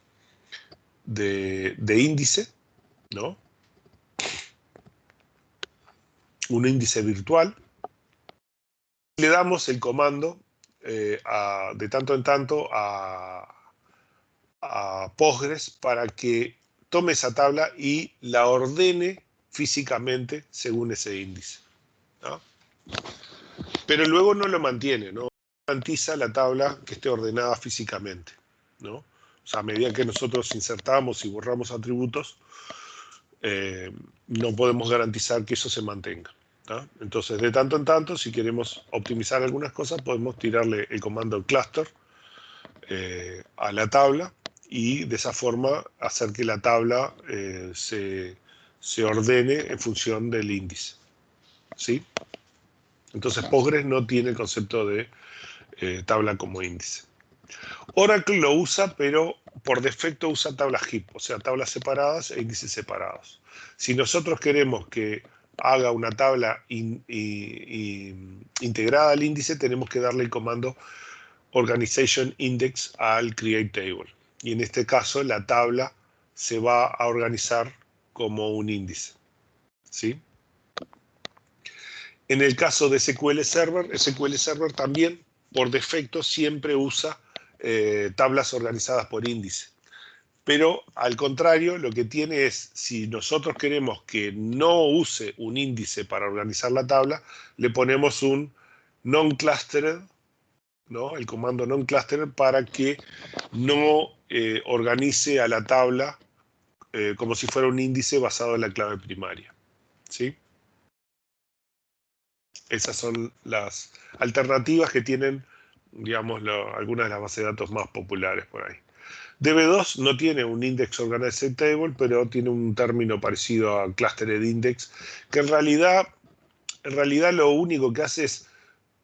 índice, ¿no? Un índice virtual. Le damos el comando de tanto en tanto a Postgres para que tome esa tabla y la ordene físicamente según ese índice, ¿no? Pero luego no lo mantiene, no garantiza la tabla que esté ordenada físicamente, ¿no? O sea, a medida que nosotros insertamos y borramos atributos, no podemos garantizar que eso se mantenga, ¿no? Entonces, de tanto en tanto, si queremos optimizar algunas cosas, podemos tirarle el comando cluster a la tabla y de esa forma hacer que la tabla se ordene en función del índice, ¿sí? Entonces Postgres no tiene el concepto de tabla como índice. Oracle lo usa, pero por defecto usa tablas heap, o sea, tablas separadas e índices separados. Si nosotros queremos que haga una tabla integrada al índice, tenemos que darle el comando organization index al create table. Y en este caso la tabla se va a organizar como un índice, ¿sí? En el caso de SQL Server también, por defecto, siempre usa tablas organizadas por índice. Pero al contrario, lo que tiene es, si nosotros queremos que no use un índice para organizar la tabla, le ponemos un non-clustered, ¿no? El comando non-clustered para que no organice a la tabla como si fuera un índice basado en la clave primaria, ¿sí? Esas son las alternativas que tienen, digamos, algunas de las bases de datos más populares por ahí. DB2 no tiene un Index Organized Table, pero tiene un término parecido a Clustered Index, que en realidad lo único que hace es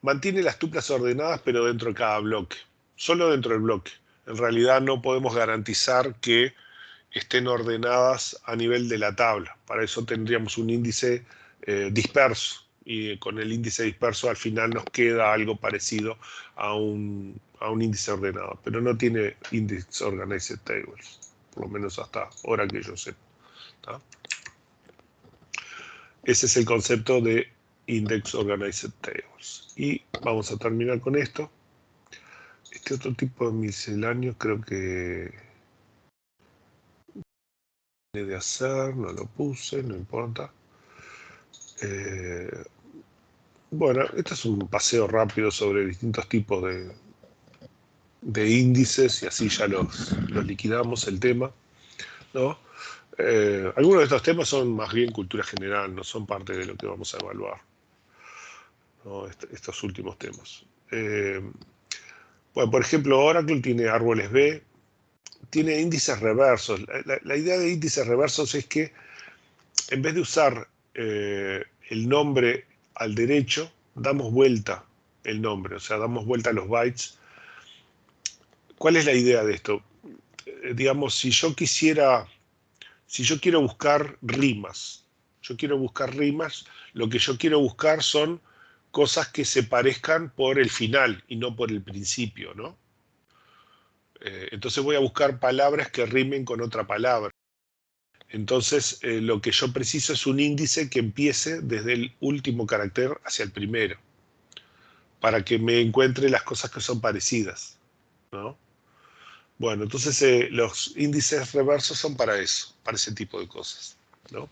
mantiene las tuplas ordenadas, pero dentro de cada bloque, solo dentro del bloque. En realidad no podemos garantizar que estén ordenadas a nivel de la tabla. Para eso tendríamos un índice disperso, y con el índice disperso al final nos queda algo parecido a un índice ordenado, pero no tiene Index Organized Tables, por lo menos hasta ahora que yo sé. ¿Tá? Ese es el concepto de Index Organized Tables. Y vamos a terminar con esto. Este otro tipo de misceláneo creo que de hacer, no lo puse, no importa. Bueno, este es un paseo rápido sobre distintos tipos de índices y así ya los liquidamos el tema, ¿no? Algunos de estos temas son más bien cultura general, no son parte de lo que vamos a evaluar, ¿no? Estos últimos temas. Bueno, por ejemplo, Oracle tiene árboles B, tiene índices reversos. La idea de índices reversos es que en vez de usar el nombre al derecho, damos vuelta el nombre, o sea, damos vuelta a los bytes. ¿Cuál es la idea de esto? Digamos, si yo quiero buscar rimas, lo que yo quiero buscar son cosas que se parezcan por el final y no por el principio, ¿no? Entonces voy a buscar palabras que rimen con otra palabra. Entonces, lo que yo preciso es un índice que empiece desde el último carácter hacia el primero, para que me encuentre las cosas que son parecidas, ¿no? Bueno, entonces los índices reversos son para eso, para ese tipo de cosas, ¿no?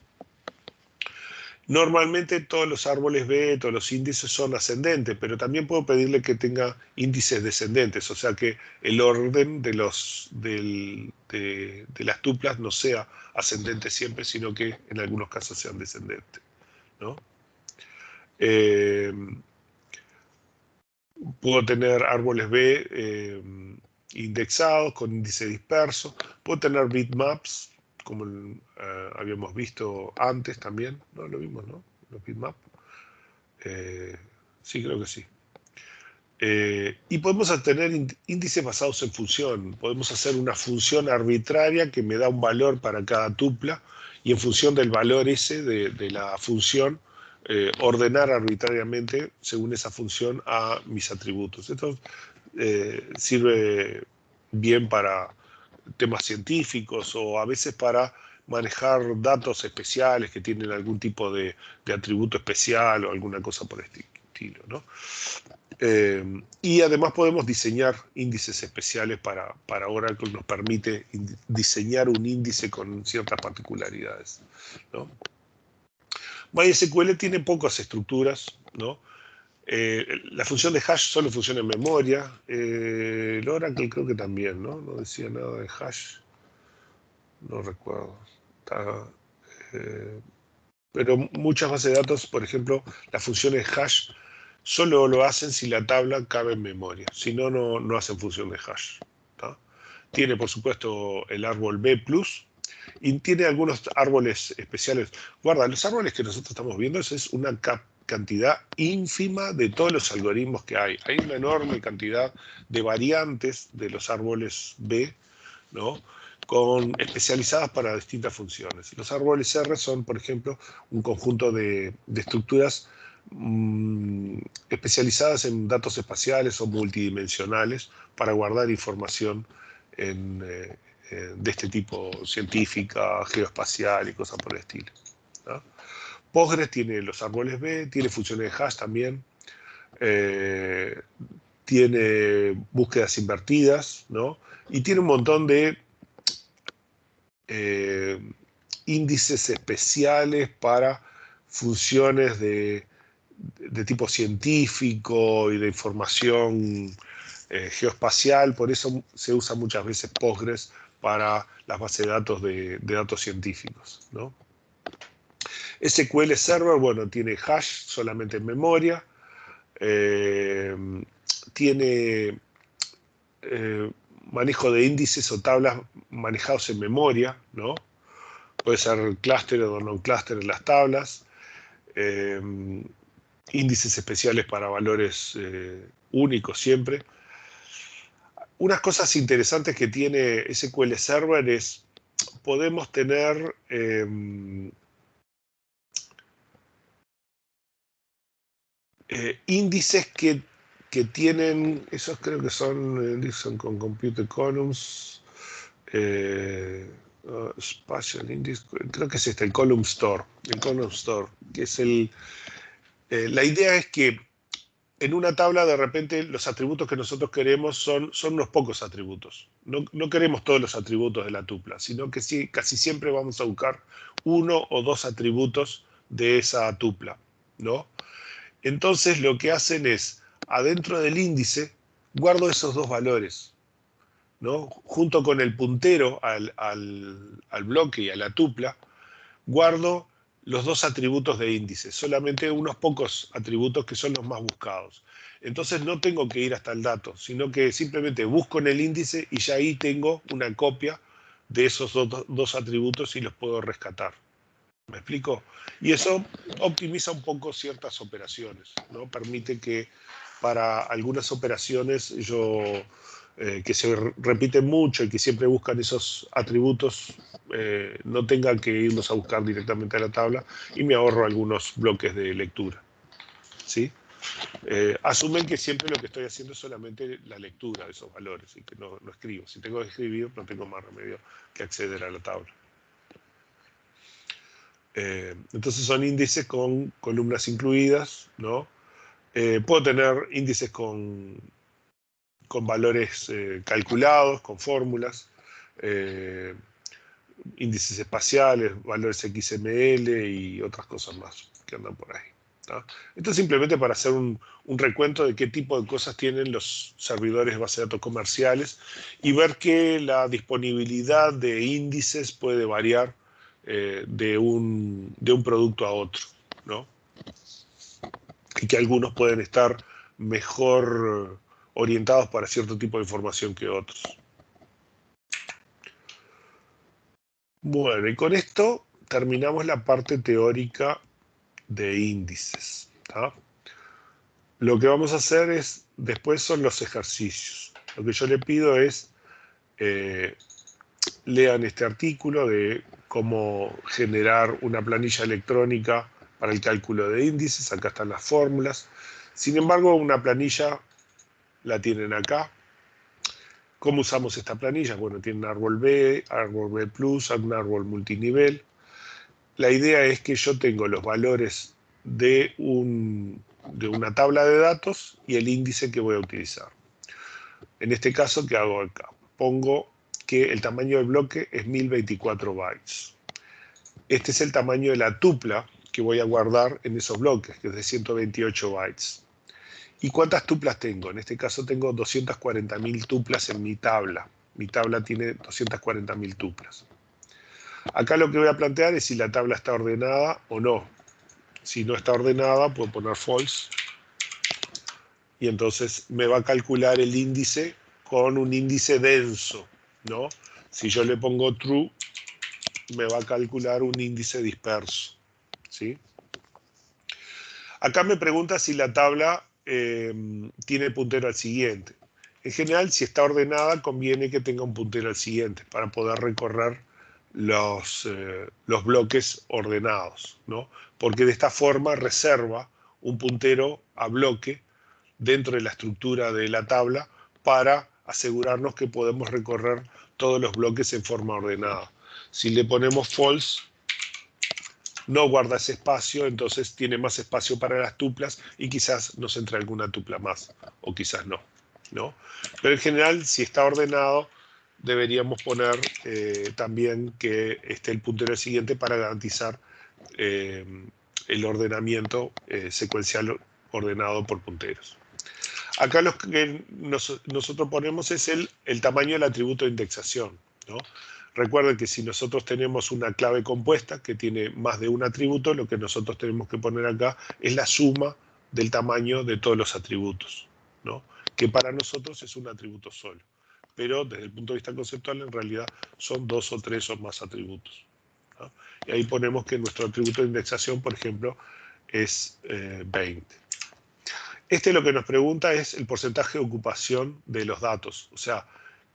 Normalmente todos los árboles B, todos los índices son ascendentes, pero también puedo pedirle que tenga índices descendentes, o sea que el orden de las tuplas no sea ascendente siempre, sino que en algunos casos sean descendentes, ¿no? Puedo tener árboles B indexados con índice disperso. Puedo tener bitmaps, como habíamos visto antes también. ¿No? Lo vimos, ¿no? Los bitmaps. Sí, creo que sí. Y podemos tener índices basados en función. Podemos hacer una función arbitraria que me da un valor para cada tupla y en función del valor ese de la función, ordenar arbitrariamente según esa función a mis atributos. Esto sirve bien para temas científicos o a veces para manejar datos especiales que tienen algún tipo de atributo especial o alguna cosa por este estilo, ¿no? Y además podemos diseñar índices especiales para Oracle, nos permite diseñar un índice con ciertas particularidades, ¿no? MySQL tiene pocas estructuras, ¿no? La función de hash solo funciona en memoria. El Oracle creo que también, ¿no? No decía nada de hash. No recuerdo. Pero muchas bases de datos, por ejemplo, las funciones hash solo lo hacen si la tabla cabe en memoria. Si no, no hacen función de hash. ¿Tá? Tiene, por supuesto, el árbol B+, y tiene algunos árboles especiales. Guarda, los árboles que nosotros estamos viendo, eso es una cantidad ínfima de todos los algoritmos que hay. Hay una enorme cantidad de variantes de los árboles B, ¿no? Especializadas para distintas funciones. Los árboles R son, por ejemplo, un conjunto de estructuras especializadas en datos espaciales o multidimensionales para guardar información de este tipo, científica, geoespacial y cosas por el estilo, ¿no? Postgres tiene los árboles B, tiene funciones de hash también, tiene búsquedas invertidas, ¿no? Y tiene un montón de índices especiales para funciones de tipo científico y de información geoespacial. Por eso se usa muchas veces Postgres para las bases de datos científicos, ¿no? SQL Server, bueno, tiene hash solamente en memoria, tiene manejo de índices o tablas manejados en memoria, ¿no? Puede ser clúster o no clúster en las tablas, índices especiales para valores únicos siempre. Unas cosas interesantes que tiene SQL Server es, podemos tener índices que tienen, esos creo que son con Computer Columns, Spatial Index, creo que es el Column Store, que es la idea es que en una tabla de repente los atributos que nosotros queremos son unos pocos atributos. No queremos todos los atributos de la tupla, sino que sí, casi siempre vamos a buscar uno o dos atributos de esa tupla, ¿no? Entonces lo que hacen es, adentro del índice, guardo esos dos valores, ¿no? Junto con el puntero al bloque y a la tupla, guardo los dos atributos de índice, solamente unos pocos atributos que son los más buscados. Entonces no tengo que ir hasta el dato, sino que simplemente busco en el índice y ya ahí tengo una copia de esos dos atributos y los puedo rescatar. ¿Me explico? Y eso optimiza un poco ciertas operaciones, ¿no? Permite que para algunas operaciones que se repiten mucho y que siempre buscan esos atributos, no tengan que irlos a buscar directamente a la tabla y me ahorro algunos bloques de lectura, ¿sí? Asumen que siempre lo que estoy haciendo es solamente la lectura de esos valores y que no escribo. Si tengo que escribir, no tengo más remedio que acceder a la tabla. Entonces son índices con columnas incluidas, ¿no? Puedo tener índices con valores calculados, con fórmulas, índices espaciales, valores XML y otras cosas más que andan por ahí, ¿no? Esto es simplemente para hacer un recuento de qué tipo de cosas tienen los servidores de base de datos comerciales y ver que la disponibilidad de índices puede variar de un producto a otro, ¿no? Y que algunos pueden estar mejor orientados para cierto tipo de información que otros. Bueno, y con esto terminamos la parte teórica de índices, ¿tá? Lo que vamos a hacer es, después son los ejercicios. Lo que yo le pido es, lean este artículo de cómo generar una planilla electrónica para el cálculo de índices. Acá están las fórmulas. Sin embargo, una planilla la tienen acá. ¿Cómo usamos esta planilla? Bueno, tiene un árbol B plus, un árbol multinivel. La idea es que yo tengo los valores de una tabla de datos y el índice que voy a utilizar. En este caso, ¿qué hago acá? Pongo que el tamaño del bloque es 1024 bytes. Este es el tamaño de la tupla que voy a guardar en esos bloques, que es de 128 bytes. ¿Y cuántas tuplas tengo? En este caso tengo 240.000 tuplas en mi tabla. Mi tabla tiene 240.000 tuplas. Acá lo que voy a plantear es si la tabla está ordenada o no. Si no está ordenada, puedo poner false. Y entonces me va a calcular el índice con un índice denso, ¿no? Si yo le pongo true, me va a calcular un índice disperso, ¿sí? Acá me pregunta si la tabla tiene puntero al siguiente. En general, si está ordenada, conviene que tenga un puntero al siguiente para poder recorrer los bloques ordenados, ¿no? Porque de esta forma reserva un puntero a bloque dentro de la estructura de la tabla para asegurarnos que podemos recorrer todos los bloques en forma ordenada. Si le ponemos false, no guarda ese espacio, entonces tiene más espacio para las tuplas y quizás nos entre alguna tupla más, o quizás no, ¿no? Pero en general, si está ordenado, deberíamos poner también que esté el puntero siguiente para garantizar el ordenamiento secuencial ordenado por punteros. Acá lo que nosotros ponemos es el tamaño del atributo de indexación, ¿no? Recuerden que si nosotros tenemos una clave compuesta que tiene más de un atributo, lo que nosotros tenemos que poner acá es la suma del tamaño de todos los atributos, ¿no? Que para nosotros es un atributo solo. Pero desde el punto de vista conceptual, en realidad son 2 o 3 o más atributos, ¿no? Y ahí ponemos que nuestro atributo de indexación, por ejemplo, es 20. Este lo que nos pregunta es el porcentaje de ocupación de los datos, o sea,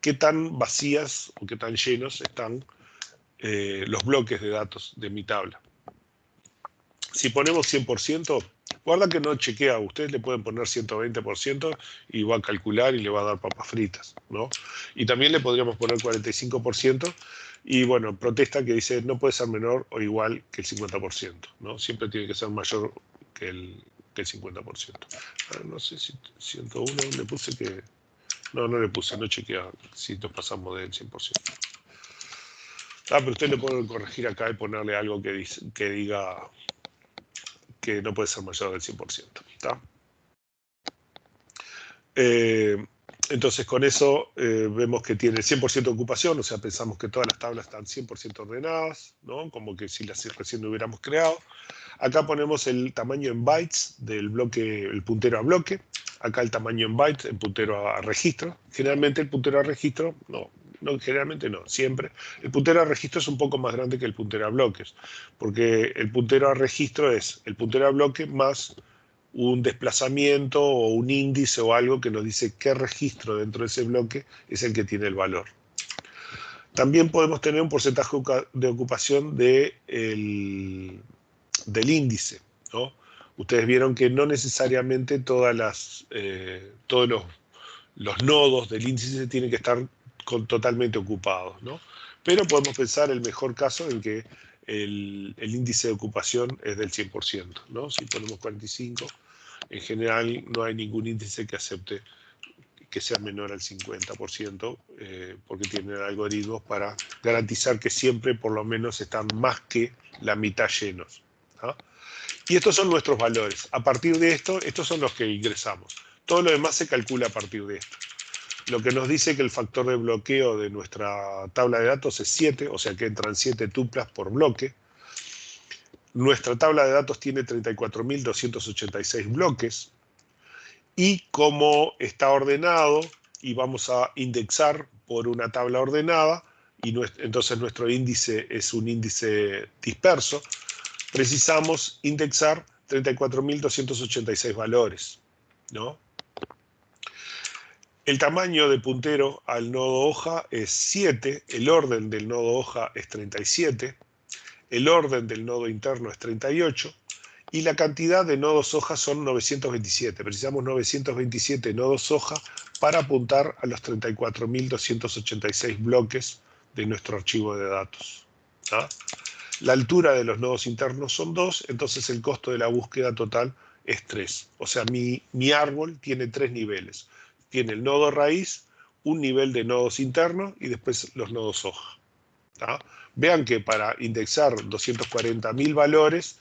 qué tan vacías o qué tan llenos están los bloques de datos de mi tabla. Si ponemos 100%, guarda que no chequea, ustedes le pueden poner 120% y va a calcular y le va a dar papas fritas, ¿no? Y también le podríamos poner 45% y bueno, protesta que dice no puede ser menor o igual que el 50%, ¿no? Siempre tiene que ser mayor que el 50%. No sé si 101 le puse que... No le puse, no chequea si nos pasamos del 100%. Pero usted le puede corregir acá y ponerle algo que diga que no puede ser mayor del 100%. ¿Está? Entonces con eso vemos que tiene 100% de ocupación, o sea, pensamos que todas las tablas están 100% ordenadas, ¿no? Como que si las recién lo hubiéramos creado. Acá ponemos el tamaño en bytes del bloque, el puntero a bloque. Acá el tamaño en bytes, el puntero a registro. Generalmente el puntero a registro, generalmente no, siempre. El puntero a registro es un poco más grande que el puntero a bloques, porque el puntero a registro es el puntero a bloque más un desplazamiento o un índice o algo que nos dice qué registro dentro de ese bloque es el que tiene el valor. También podemos tener un porcentaje de ocupación del índice, ¿no? Ustedes vieron que no necesariamente todos los nodos del índice tienen que estar totalmente ocupados, ¿no? Pero podemos pensar el mejor caso en que el índice de ocupación es del 100%, ¿no? Si ponemos 45, en general no hay ningún índice que acepte que sea menor al 50%, porque tienen algoritmos para garantizar que siempre por lo menos están más que la mitad llenos, ¿no? Y estos son nuestros valores. A partir de esto, estos son los que ingresamos. Todo lo demás se calcula a partir de esto. Lo que nos dice que el factor de bloqueo de nuestra tabla de datos es 7, o sea que entran 7 tuplas por bloque. Nuestra tabla de datos tiene 34.286 bloques. y como está ordenado y vamos a indexar por una tabla ordenada, y entonces nuestro índice es un índice disperso, precisamos indexar 34.286 valores, ¿no? El tamaño de puntero al nodo hoja es 7, el orden del nodo hoja es 37, el orden del nodo interno es 38, y la cantidad de nodos hoja son 927. Precisamos 927 nodos hoja para apuntar a los 34.286 bloques de nuestro archivo de datos. ¿Ah? La altura de los nodos internos son 2, entonces el costo de la búsqueda total es 3. O sea, mi árbol tiene 3 niveles. Tiene el nodo raíz, un nivel de nodos internos y después los nodos hoja. ¿Ah? Vean que para indexar 240.000 valores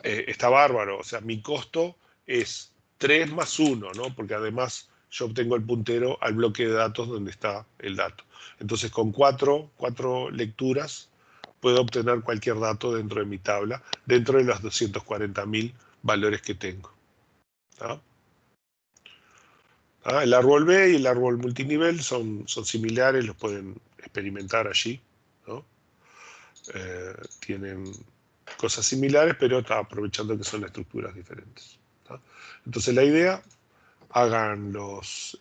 está bárbaro. O sea, mi costo es 3 más 1, ¿no? Porque además yo obtengo el puntero al bloque de datos donde está el dato. Entonces, con cuatro lecturas puedo obtener cualquier dato dentro de mi tabla, dentro de los 240.000 valores que tengo. ¿Ah? ¿Ah? El árbol B y el árbol multinivel son similares, los pueden experimentar allí, ¿no? Tienen cosas similares, pero está aprovechando que son estructuras diferentes. ¿Ah? Entonces la idea, hagan los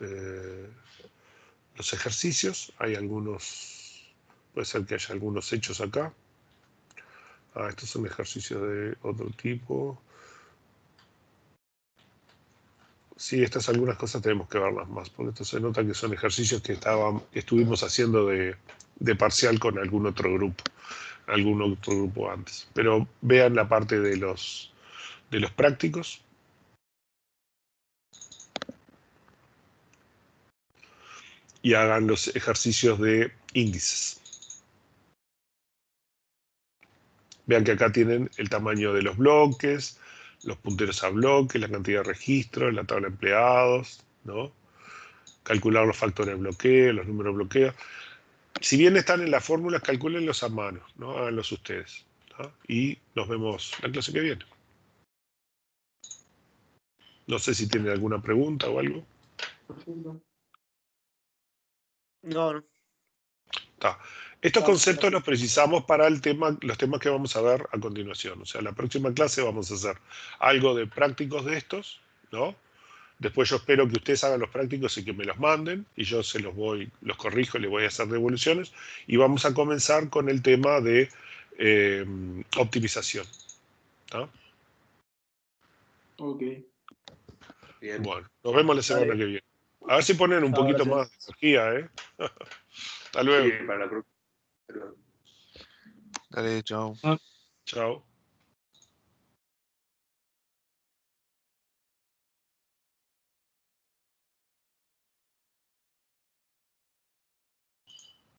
ejercicios, hay algunos, puede ser que haya algunos hechos acá. Estos son ejercicios de otro tipo. Sí, estas algunas cosas tenemos que verlas más, porque esto se nota que son ejercicios que estuvimos haciendo de parcial con algún otro grupo antes. Pero vean la parte de los prácticos. Y hagan los ejercicios de índices. Vean que acá tienen el tamaño de los bloques, los punteros a bloques, la cantidad de registros, la tabla de empleados, ¿no? Calcular los factores de bloqueo, los números de bloqueo. Si bien están en las fórmulas, calcúlenlos a mano, ¿no? Háganlos ustedes, ¿no? Y nos vemos la clase que viene. No sé si tienen alguna pregunta o algo. No. Está. Estos conceptos los precisamos para los temas que vamos a ver a continuación. O sea, la próxima clase vamos a hacer algo de prácticos de estos, ¿no? Después yo espero que ustedes hagan los prácticos y que me los manden, y yo los corrijo, les voy a hacer devoluciones, y vamos a comenzar con el tema de optimización. ¿No? Ok. Bien. Bueno, nos vemos la semana que viene. A ver si ponen un poquito más de energía, ¿eh? Hasta luego. Sí, para la próxima. Dale, chao. Chao.